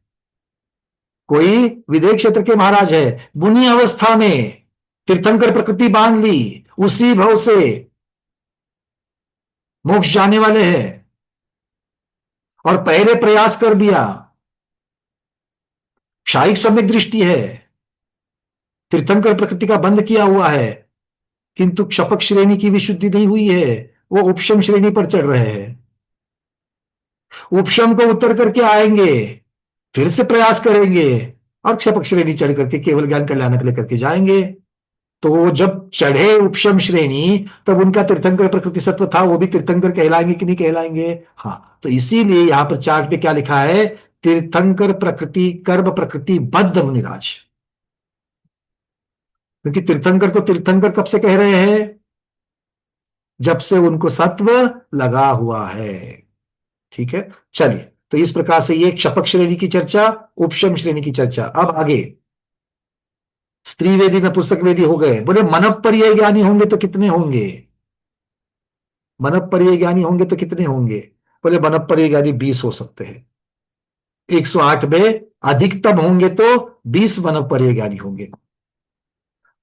Speaker 1: कोई विदेश क्षेत्र के महाराज है, मुनि अवस्था में तीर्थंकर प्रकृति बांध ली, उसी भव से मोक्ष जाने वाले हैं और पहले प्रयास कर दिया, क्षायिक सम्यक दृष्टि है, तीर्थंकर प्रकृति का बंद किया हुआ है, किंतु क्षपक श्रेणी की विशुद्धि नहीं हुई है, वो उपशम श्रेणी पर चढ़ रहे हैं। उपशम को उतर करके आएंगे, फिर से प्रयास करेंगे और क्षपक श्रेणी चढ़ करके केवल ज्ञान कल्याणक लेकर के जाएंगे। तो वो जब चढ़े उपशम श्रेणी तब उनका तीर्थंकर प्रकृति सत्व था, वो भी तीर्थंकर कहलाएंगे कि नहीं कहलाएंगे? हाँ, तो इसीलिए यहां पर चार्ट पे क्या लिखा है? तीर्थंकर प्रकृति कर्म प्रकृति बद्ध मुनिराज। क्योंकि तीर्थंकर को तीर्थंकर कब से कह रहे हैं? जब से उनको सत्व लगा हुआ है। ठीक है, चलिए, तो इस प्रकार से ये क्षपक श्रेणी की चर्चा, उपशम श्रेणी की चर्चा। अब आगे स्त्रीवेदी नपुंसक वेदी हो गए। बोले मनःपर्यय ज्ञानी होंगे तो कितने होंगे? मनःपर्यय ज्ञानी होंगे तो कितने होंगे? बोले मनःपर्यय ज्ञानी 20 हो सकते हैं। 108 में अधिकतम होंगे तो 20 मनःपर्यय ज्ञानी होंगे।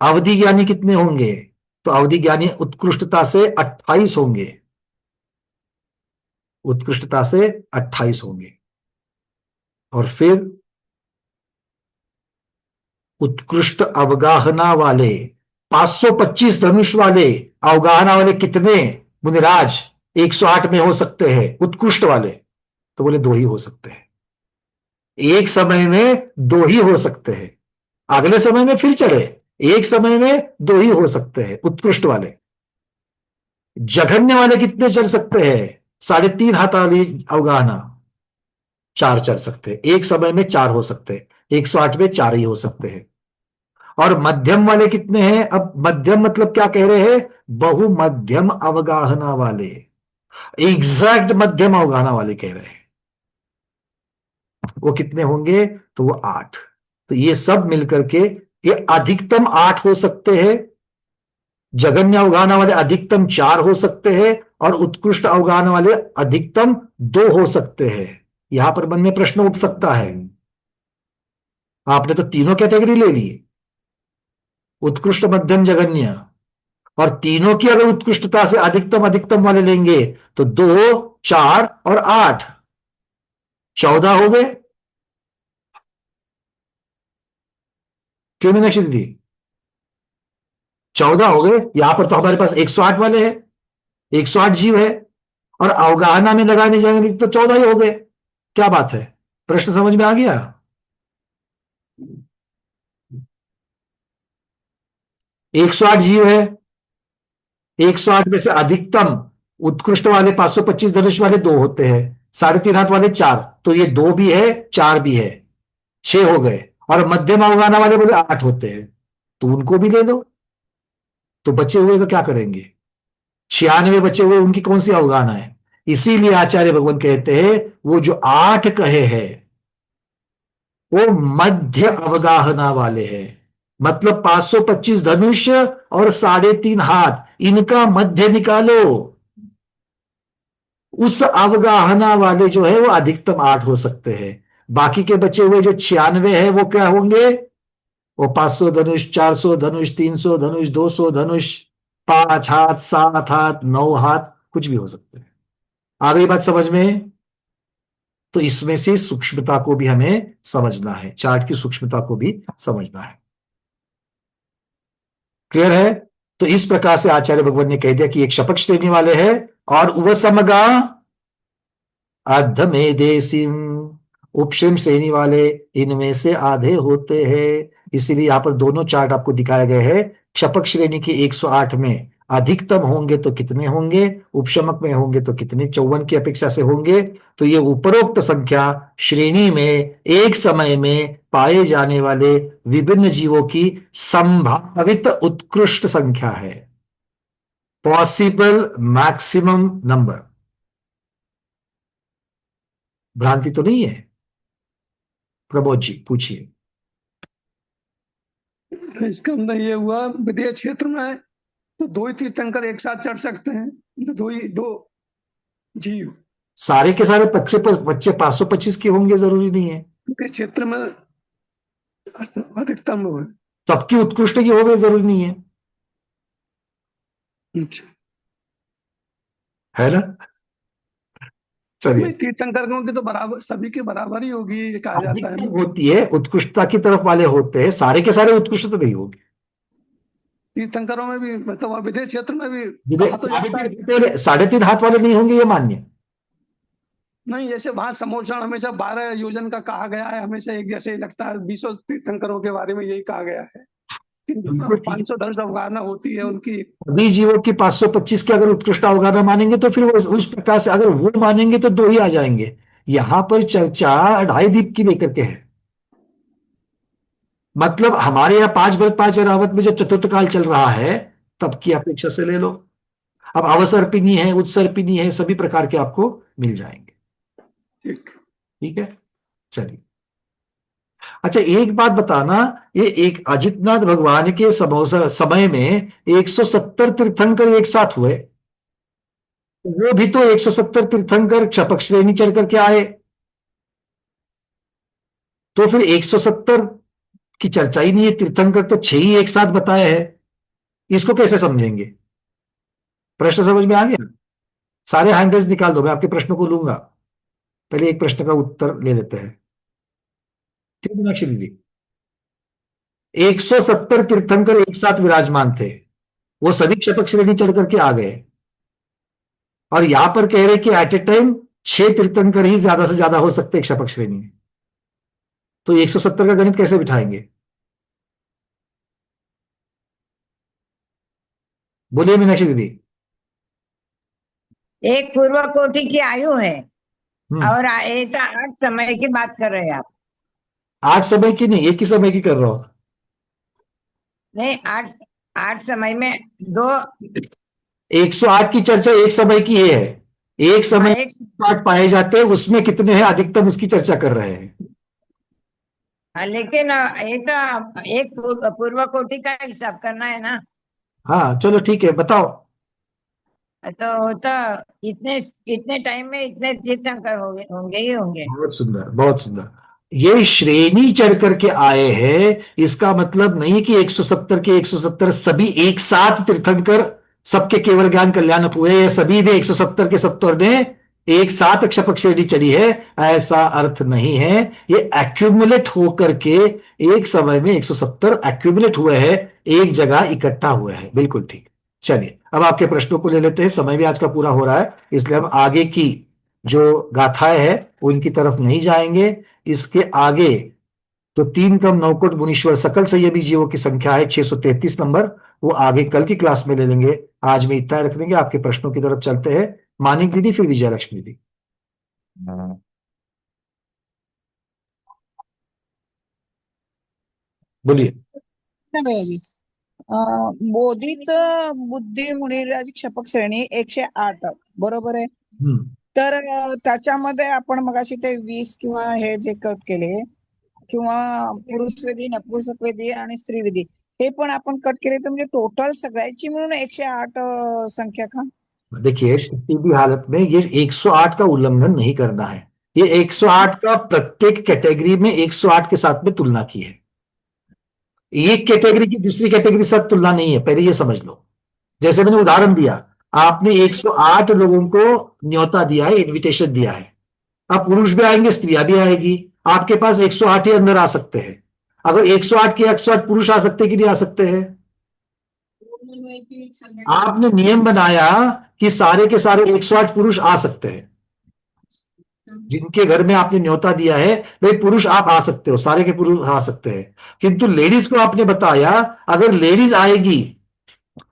Speaker 1: अवधि ज्ञानी कितने होंगे? तो अवधि ज्ञानी उत्कृष्टता से 28 होंगे, उत्कृष्टता से 28 होंगे। और फिर उत्कृष्ट अवगाहना वाले 525 धनुष वाले अवगाहना वाले कितने मुनिराज 108 में हो सकते हैं उत्कृष्ट वाले? तो बोले 2 ही हो सकते हैं। एक समय में 2 ही हो सकते हैं, अगले समय में फिर चढ़े। एक समय में 2 ही हो सकते हैं उत्कृष्ट वाले। जघन्य वाले कितने चढ़ सकते हैं? 3.5 हाथ वाली अवगाहना 4 चढ़ सकते हैं, एक समय में 4 हो सकते हैं। 108 में 4 ही हो सकते हैं। और मध्यम वाले कितने हैं? अब मध्यम मतलब क्या कह रहे हैं? बहु मध्यम अवगाहना वाले, एग्जैक्ट मध्यम अवगाहना वाले कह रहे हैं। वो कितने होंगे? तो वो 8। तो ये सब मिलकर के ये अधिकतम 8 हो सकते हैं। जघन्य अवगाहना वाले अधिकतम 4 हो सकते हैं और उत्कृष्ट अवगाहना वाले अधिकतम 2 हो सकते हैं। यहां पर मन में प्रश्न उठ सकता है, आपने तो तीनों कैटेगरी ले ली, उत्कृष्ट मध्यम जघन्य, और तीनों की अगर उत्कृष्टता से अधिकतम अधिकतम वाले लेंगे तो 2, 4 और 8 14 हो गए। क्यों मीनाक्षी दीदी? 14 हो गए। यहां पर तो हमारे पास 108 वाले हैं, 108 जीव है, और अवगाहना में लगाने जाएंगे तो 14 ही हो गए। क्या बात है? प्रश्न समझ में आ गया? 108 जीव है, 108 में से अधिकतम उत्कृष्ट वाले 525 धनुष वाले 2 होते हैं, 3.5 हाथ वाले 4, तो ये 2 भी है 4 भी है, 6 हो गए। और मध्यम अवगाहना वाले बोले 8 होते हैं, तो उनको भी ले लो। तो बचे हुए का क्या करेंगे? 96 बचे हुए, उनकी कौन सी अवगाहना है? इसीलिए आचार्य भगवान कहते हैं वो जो 8 कहे हैं वो मध्य अवगाहना वाले हैं। मतलब 525 धनुष और 3.5 हाथ, इनका मध्य निकालो। उस अवगाहना वाले जो है वो अधिकतम 8 हो सकते हैं। बाकी के बचे हुए जो 96 है वो क्या होंगे? वो 500 धनुष, 400 धनुष, 300 धनुष, 200 धनुष, 5 हाथ, 7 हाथ, 9 हाथ, कुछ भी हो सकते हैं। आ गई बात समझ में? तो इसमें से सूक्ष्मता को भी हमें समझना है, चार्ट की सूक्ष्मता को भी समझना है। क्लियर है? तो इस प्रकार से आचार्य भगवान ने कह दिया कि एक शपथ श्रेणी वाले हैं और उपसमगा अर्धमेदेसिम, उपशम श्रेणी वाले इनमें से आधे होते हैं। इसीलिए यहां पर दोनों चार्ट आपको दिखाए गए हैं। क्षपक श्रेणी के 108 में अधिकतम होंगे तो कितने होंगे, उपशमक में होंगे तो कितने, 54 की अपेक्षा से होंगे। तो ये उपरोक्त संख्या श्रेणी में एक समय में पाए जाने वाले विभिन्न जीवों की संभावित उत्कृष्ट संख्या है, पॉसिबल मैक्सिमम नंबर। भ्रांति तो नहीं है? प्रबोध जी पूछिए।
Speaker 3: इसका अंदर ये हुआ विदेश क्षेत्र में तो 2 ही तीर्थंकर एक साथ चढ़ सकते हैं, तो 2 जीव।
Speaker 1: सारे के सारे बच्चे 525 के होंगे जरूरी नहीं है।
Speaker 3: इस क्षेत्र में अधिकतम हो,
Speaker 1: सबकी उत्कृष्ट की होगी जरूरी नहीं है।
Speaker 3: अच्छा
Speaker 1: है ना? चलिए,
Speaker 3: तीर्थंकरों की तो बराबर सभी के बराबर ही होगी कहा जाता है।
Speaker 1: होती है, उत्कृष्टता की तरफ वाले होते हैं, सारे के सारे उत्कृष्ट तो नहीं होगी।
Speaker 3: तीर्थंकरों में भी मतलब विदेश क्षेत्र में भी
Speaker 1: 3.5 हाथ वाले नहीं होंगे, ये मान्य
Speaker 3: नहीं। जैसे वहां समोषण हमेशा 12 योजन का कहा गया है, हमेशा एक जैसे ही लगता है। 20 तीर्थंकरों के बारे में यही कहा गया है। 510 अवगाहना होती है उनकी।
Speaker 1: सभी जीवों की 525 की अगर उत्कृष्ट अवगाहना मानेंगे तो फिर वो उस प्रकार से, अगर वो मानेंगे तो 2 ही आ जाएंगे। यहां पर चर्चा 2.5 की लेकर के है। मतलब हमारे यहाँ 5 भरत 5 ऐरावत में जब चतुर्थ काल चल रहा है तब की अपेक्षा से ले लो। अब अवसर्पिणी है, उत्सर्पिणी है, सभी प्रकार के आपको मिल जाएंगे। ठीक है, चलिए। अच्छा, एक बात बताना, ये एक अजितनाथ भगवान के समय में 170 तीर्थंकर एक साथ हुए, वो भी तो 170 तीर्थंकर क्षपक श्रेणी चढ़ करके आए, तो फिर 170 की चर्चा ही नहीं है। तीर्थंकर तो 6 ही एक साथ बताए हैं, इसको कैसे समझेंगे? प्रश्न समझ में आ गया? सारे हैंडल्स निकाल दो, मैं आपके प्रश्नों को लूंगा। पहले एक प्रश्न का उत्तर ले लेते हैं। ठीक है मीनाक्षी दीदी, 170 तीर्थंकर एक साथ विराजमान थे, वो सभी क्षपक श्रेणी चढ़ करके आ गए, और यहां पर कह रहे कि एट ए टाइम 6 तीर्थंकर ही ज्यादा से ज्यादा हो सकते हैं क्षपक श्रेणी में। तो 170 का गणित कैसे बिठाएंगे? बोलिए मीनाक्षी दीदी।
Speaker 6: एक पूर्व कोटि की आयु है और एक 8 समय की बात कर रहे हैं आप।
Speaker 1: 8 समय की नहीं, एक ही समय की कर रहा हूं।
Speaker 6: नहीं, 8 समय में 2
Speaker 1: 108 की चर्चा एक समय की है, एक समय 108 पाए जाते हैं, उसमें कितने हैं अधिकतम उसकी चर्चा कर रहे हैं।
Speaker 6: लेकिन एक पूर्व कोटि का हिसाब करना है ना।
Speaker 1: हाँ चलो ठीक है, बताओ।
Speaker 6: तो इतने टाइम में इतने तीर्थंकर होंगे ही होंगे।
Speaker 1: बहुत सुंदर, बहुत सुंदर। ये श्रेणी चढ़ करके आए हैं, इसका मतलब नहीं कि 170 के 170 सभी एक साथ तीर्थंकर सबके केवल ज्ञान कल्याण हुए, सभी ने 170 के 70 ने एक साथ क्षपक श्रेणी चढ़ी है, ऐसा अर्थ नहीं है। ये एक्यूमुलेट होकर के एक समय में 170 एक्यूमुलेट हुए हैं, एक जगह इकट्ठा हुए हैं। बिल्कुल ठीक। चलिए अब आपके प्रश्नों को ले लेते हैं, समय भी आज का पूरा हो रहा है, इसलिए हम आगे की जो गाथाएं हैं उनकी तरफ नहीं जाएंगे। इसके आगे तो 3 क्रम 9 कोट मुनीश्वर सकल संयमी जीवों की संख्या है 633 नंबर, वो आगे कल की क्लास में ले लेंगे। आज में इतना रख लेंगे, आपके प्रश्नों की तरफ चलते हैं। मानिक दीदी, फिर विजय लक्ष्मी दीदी। बोलिए।
Speaker 10: बोधित बुद्धी मुनिराज क्षपक श्रेणी 108 बरोबर आहे। तर त्याच्यामध्ये आपण मगाशी ते 20 किंवा हे जे कट केले किंवा पुरुष वेदी, नपुंसक वेदी आणि स्त्री वेदी हे पण आपण कट केले, तर म्हणजे टोटल सगळ्याची मिळून 108 संख्या का?
Speaker 1: देखिए, किसी भी हालत में ये 108 का उल्लंघन नहीं करना है। ये 108 का प्रत्येक कैटेगरी में 108 के साथ में तुलना की है। एक कैटेगरी की दूसरी कैटेगरी से तुलना नहीं है, पहले ये समझ लो। जैसे मैंने उदाहरण दिया, आपने 108 लोगों को न्योता दिया है, इनविटेशन दिया है। अब पुरुष भी आएंगे, स्त्रियां भी आएगी, आपके पास 108 ही अंदर आ सकते हैं। अगर 108 के 108 पुरुष आ सकते कि नहीं आ सकते हैं? आपने नियम बनाया कि सारे के सारे 108 पुरुष आ सकते हैं। जिनके घर में आपने न्योता दिया है, भाई पुरुष आप आ सकते हो, सारे के पुरुष आ सकते हैं। किंतु लेडीज को आपने बताया अगर लेडीज आएगी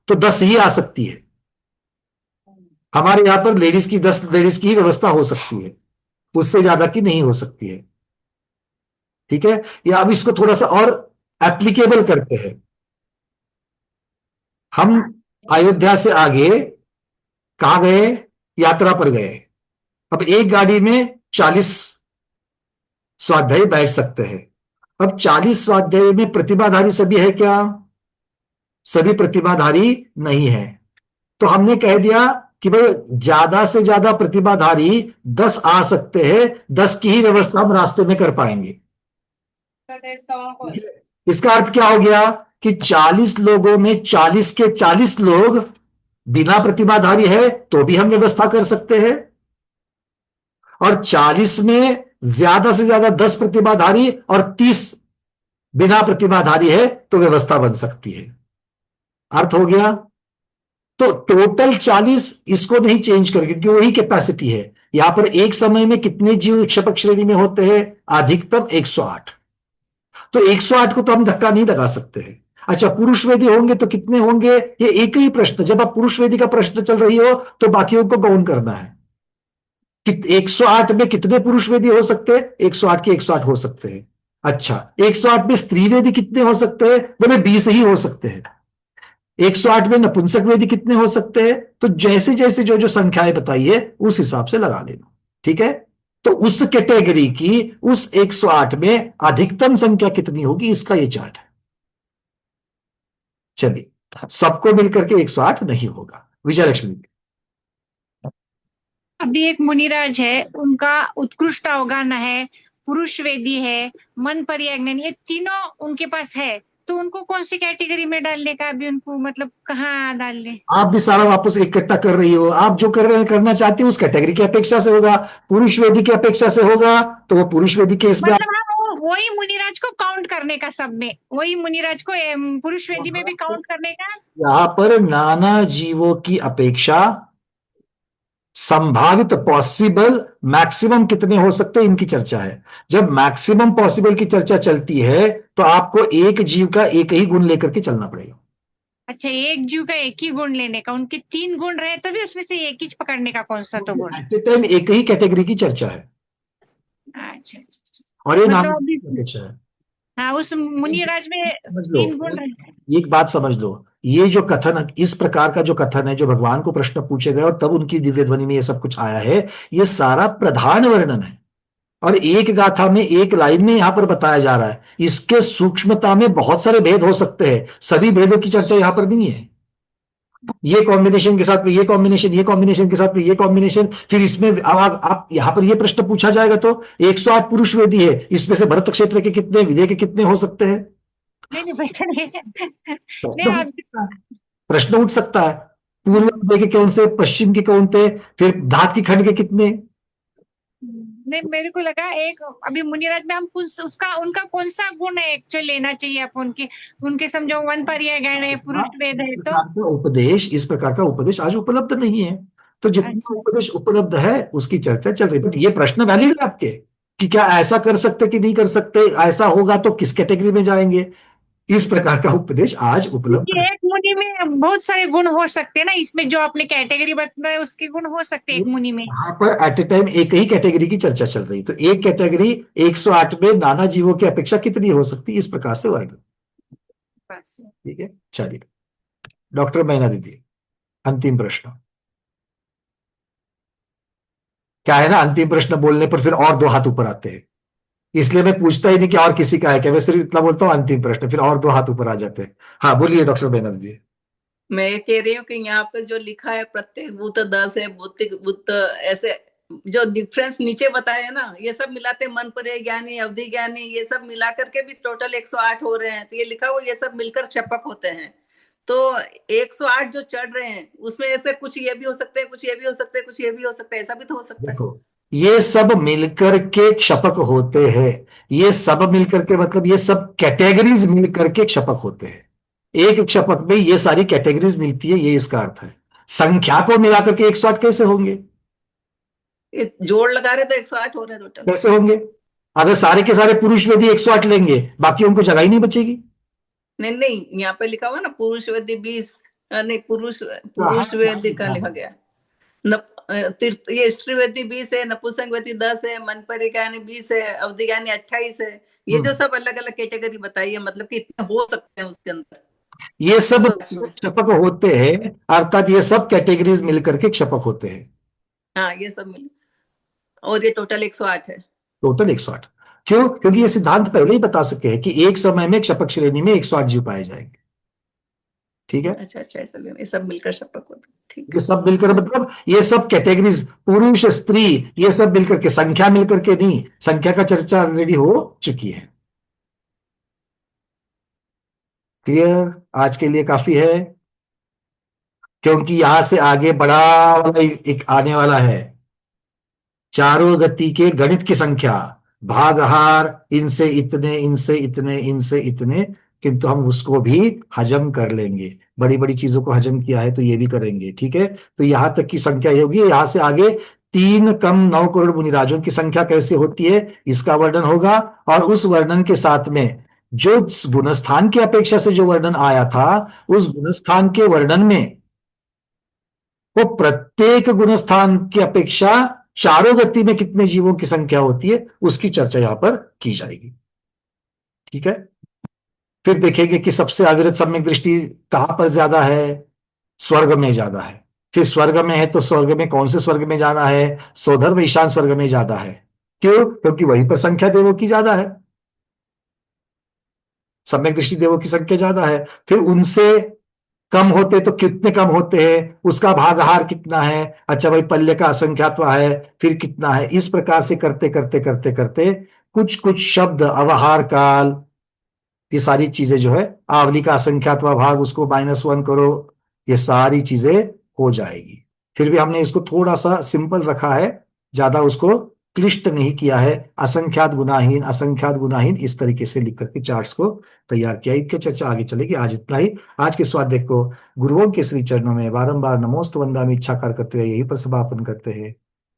Speaker 1: तो 10 ही आ सकती है। हमारे यहां पर लेडीज की 10 लेडीज की ही व्यवस्था हो सकती है, उससे ज्यादा की नहीं हो सकती है। ठीक है, या अब इसको थोड़ा सा और एप्लीकेबल करते हैं। हम अयोध्या से आगे कहां गए? यात्रा पर गए। अब एक गाड़ी में 40 स्वाध्यायी बैठ सकते हैं। अब 40 स्वाध्यायी में प्रतिभाधारी सभी है क्या? सभी प्रतिभाधारी नहीं है। तो हमने कह दिया कि भाई ज्यादा से ज्यादा प्रतिभाधारी 10 आ सकते हैं, 10 की ही व्यवस्था हम रास्ते में कर पाएंगे। इसका अर्थ क्या हो गया कि 40 लोगों में 40 के 40 लोग बिना प्रतिभाधारी है तो भी हम व्यवस्था कर सकते हैं, और 40 में ज्यादा से ज्यादा 10 प्रतिभाधारी और 30 बिना प्रतिभाधारी है तो व्यवस्था बन सकती है। अर्थ हो गया? तो टोटल 40 इसको नहीं चेंज करके, क्योंकि वही कैपेसिटी है। यहां पर एक समय में कितने जीव क्षपक श्रेणी में होते हैं? अधिकतम 108। तो 108 को तो हम धक्का नहीं लगा सकते हैं। अच्छा, पुरुष वेदी होंगे तो कितने होंगे? ये एक ही प्रश्न, जब आप पुरुष वेदी का प्रश्न चल रही हो तो बाकियों को गौन करना है कि 108 में कितने पुरुष वेदी हो सकते हैं? 108 के 108 हो सकते हैं। अच्छा, 108 में स्त्री वेदी कितने हो सकते हैं? बोले 20 ही हो सकते हैं। 108 में नपुंसक वेदी कितने हो सकते हैं? तो जैसे जैसे जो जो संख्याएं बताइए उस हिसाब से लगा लेना, ठीक है। तो उस कैटेगरी की उस 108 में अधिकतम संख्या कितनी होगी, इसका ये चार्ट है। चलिए, सबको मिलकर के 108 नहीं होगा। विजयलक्ष्मी,
Speaker 12: अभी एक मुनिराज है, उनका उत्कृष्ट अवगान है, पुरुष वेदी है, मन पर्याज्ञान, ये तीनों उनके पास है, तो उनको कौन सी कैटेगरी में डालने का अभी उनको मतलब कहाँ डालने?
Speaker 1: आप भी सारा वापस इकट्ठा कर रही हो। आप जो कर रहे हैं, करना चाहती हो, उस कैटेगरी की अपेक्षा से होगा। पुरुष वेदी की अपेक्षा से होगा तो वो पुरुष वेदी के इसमें
Speaker 12: मतलब वही मुनिराज को काउंट करने का, सब में वही मुनिराज को पुरुष वेदी में भी काउंट करने का।
Speaker 1: यहां पर नाना जीवों की अपेक्षा संभावित पॉसिबल मैक्सिमम कितने हो सकते हैं, इनकी चर्चा है। जब मैक्सिमम पॉसिबल की चर्चा चलती है तो आपको एक जीव का एक ही गुण लेकर के चलना पड़ेगा।
Speaker 12: अच्छा, एक जीव का एक ही गुण लेने का, उनके 3 गुण रहे तो भी उसमें से एक ही पकड़ने का, कौन सा तो गुण?
Speaker 1: एट ए टाइम एक ही कैटेगरी की चर्चा है।
Speaker 12: अच्छा,
Speaker 1: और ये नाम
Speaker 12: मतलब
Speaker 1: की अपेक्षा है।
Speaker 12: हाँ, उस मुनिराज में
Speaker 1: समझ लो,
Speaker 12: 3 गुण रहे।
Speaker 1: एक बात समझ लो, ये जो कथन, इस प्रकार का जो कथन है, जो भगवान को प्रश्न पूछे गए और तब उनकी दिव्य ध्वनि में ये सब कुछ आया है, ये सारा प्रधान वर्णन है और एक गाथा में एक लाइन में यहां पर बताया जा रहा है। इसके सूक्ष्मता में बहुत सारे भेद हो सकते हैं, सभी भेदों की चर्चा यहां पर नहीं है। ये कॉम्बिनेशन के साथ में ये कॉम्बिनेशन, ये कॉम्बिनेशन के साथ में ये कॉम्बिनेशन, फिर इसमें आप यहां पर ये प्रश्न पूछा जाएगा तो 108 पुरुष वेदी है, इसमें से भरत क्षेत्र के कितने, विदय के कितने हो सकते हैं?
Speaker 12: नहीं वैसा नहीं।
Speaker 1: प्रश्न उठ सकता है, पूर्व विदय के कौन से, पश्चिम के कौन थे, फिर धात की खंड के कितने?
Speaker 12: नहीं, मेरे को लगा एक अभी मुनिराज में हम उसका उनका कौन सा गुण है एक्चुअली लेना चाहिए अपन उनके समझो वन पर्यायगण है, पुरुष वेद है, तो
Speaker 1: उपदेश, इस प्रकार का उपदेश आज उपलब्ध नहीं है। तो जितना उपदेश उपलब्ध है उसकी चर्चा चल रही है। ये प्रश्न वैलिड है आपके कि क्या ऐसा कर सकते कि नहीं कर सकते, ऐसा होगा तो किस कैटेगरी में जाएंगे, इस प्रकार का उपदेश आज उपलब्ध है।
Speaker 12: एक मुनि में बहुत सारे गुण हो सकते हैं ना, इसमें जो आपने कैटेगरी बताया उसके गुण हो सकते हैं एक मुनि में।
Speaker 1: यहाँ पर एट ए टाइम एक ही कैटेगरी की चर्चा चल रही, तो एक कैटेगरी 108 में नाना जीवों की अपेक्षा कितनी हो सकती है, इस प्रकार से वर्णन। ठीक है, चलिए डॉक्टर मैना दीदी, अंतिम प्रश्न क्या है ना, अंतिम प्रश्न बोलने पर फिर और 2 हाथ ऊपर आते हैं, इसलिए मैं पूछता ही नहीं कि और किसी का है क्या, मैं सिर्फ इतना बोलता हूँ अंतिम प्रश्न, फिर और 2 हाथ ऊपर आ जाते हैं। हाँ बोलिए डॉक्टर मैना दीदी।
Speaker 13: मैं ये कह रही हूँ कि यहाँ पे जो लिखा है प्रत्येक भूत 10 है, भौतिक भूत, ऐसे जो डिफरेंस नीचे बताया ना, ये सब मिलाते मन पर ज्ञानी, अवधि ज्ञानी, ये सब मिला करके भी टोटल 108 हो रहे हैं। तो ये लिखा हुआ, ये सब मिलकर क्षपक होते हैं। तो 108 जो चढ़ रहे हैं उसमें ऐसे कुछ ये भी हो सकते हैं, कुछ ये भी हो सकते हैं, कुछ ये भी हो सकता है, ऐसा भी तो हो सकता है।
Speaker 1: देखो, ये सब मिलकर के क्षपक होते हैं। ये सब मिलकर के मतलब ये सब कैटेगरीज मिलकर के क्षपक होते हैं। एक क्षपक में ये सारी कैटेगरीज मिलती है, ये इसका अर्थ है। संख्या को मिलाकर के 108 कैसे होंगे?
Speaker 13: जोड़ लगा रहे तो 108 हो रहे हैं टोटल।
Speaker 1: कैसे होंगे? अगर सारे के सारे पुरुष वेदी 108 लेंगे, बाकी उनको जगह ही नहीं बचेगी।
Speaker 13: नहीं, यहाँ पे लिखा हुआ ना पुरुष वेदी 20, नहीं पुरुष वेदी का लिखा गया, ये स्त्री वेदी 20 है, नपुंसक वेदी 10 है, मन परिज्ञानी 20 है, अवधि ज्ञानी 28 है। ये जो सब अलग अलग कैटेगरी बताई है, मतलब कि इतने हो सकते हैं उसके अंदर।
Speaker 1: ये सब क्षपक होते हैं, अर्थात ये सब कैटेगरीज मिलकर के क्षपक होते हैं।
Speaker 13: हाँ, ये सब मिल, और ये टोटल 108 है।
Speaker 1: टोटल 108 क्यों? क्योंकि ये सिद्धांत पहले ही बता सके हैं कि एक समय में क्षपक श्रेणी में 108 जीव पाए जाएंगे। ठीक है,
Speaker 13: अच्छा, ये सब मिलकर क्षपक होते हैं। ठीक,
Speaker 1: ये सब मिलकर मतलब ये सब कैटेगरीज, पुरुष स्त्री, ये सब मिलकर के, संख्या मिलकर के नहीं, संख्या का चर्चा ऑलरेडी हो चुकी है। क्लियर? आज के लिए काफी है, क्योंकि यहां से आगे बड़ा वाला एक आने वाला है, चारों गति के गणित की संख्या, भागहार, इनसे इतने, इनसे इतने, इनसे इतने, किंतु हम उसको भी हजम कर लेंगे। बड़ी बड़ी चीजों को हजम किया है तो ये भी करेंगे। ठीक है, तो यहां तक की संख्या ये होगी। यहां से आगे 3 कम 9 करोड़ मुनिराजों की संख्या कैसे होती है, इसका वर्णन होगा, और उस वर्णन के साथ में जो गुणस्थान की अपेक्षा से जो वर्णन आया था, उस गुणस्थान के वर्णन में वो प्रत्येक गुणस्थान की अपेक्षा चारों गति में कितने जीवों की संख्या होती है उसकी चर्चा यहां पर की जाएगी। ठीक है। फिर देखेंगे कि सबसे अविरत सम्यक दृष्टि कहां पर ज्यादा है, स्वर्ग में ज्यादा है। फिर स्वर्ग में है तो स्वर्ग में कौन से स्वर्ग में जाना है, सौधर्व ईशान स्वर्ग में ज्यादा है। क्यों? क्योंकि वहीं पर संख्या देवों की ज्यादा है, सम्यक दृष्टि देवों की संख्या ज्यादा है। फिर उनसे कम होते तो कितने कम होते हैं, उसका भागहार कितना है, अच्छा भाई पल्ले का असंख्यात्व है, फिर कितना है। इस प्रकार से करते करते करते करते कुछ कुछ शब्द, अवहार काल, ये सारी चीजें जो है, आवली का असंख्यात्व भाग उसको -1 करो, ये सारी चीजें हो जाएगी। फिर भी हमने इसको थोड़ा सा सिंपल रखा है, ज्यादा उसको क्लिष्ट नहीं किया है। असंख्यात गुनाहीन, असंख्यात गुनाहीन, इस तरीके से लिख करके चार्ट्स को तैयार किया। इसकी चर्चा आगे चलेगी। आज इतना ही। आज के स्वाध्याय को गुरुओं के श्री चरणों में बारंबार नमोस्तु वंदामि इच्छाकार करते हुए यही पर समापन करते हैं।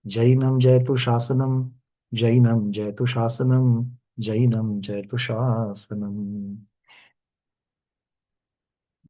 Speaker 1: जैनम जयतु शासनम, जैनम जयतु शासनम, जैनम जयतु शासनम।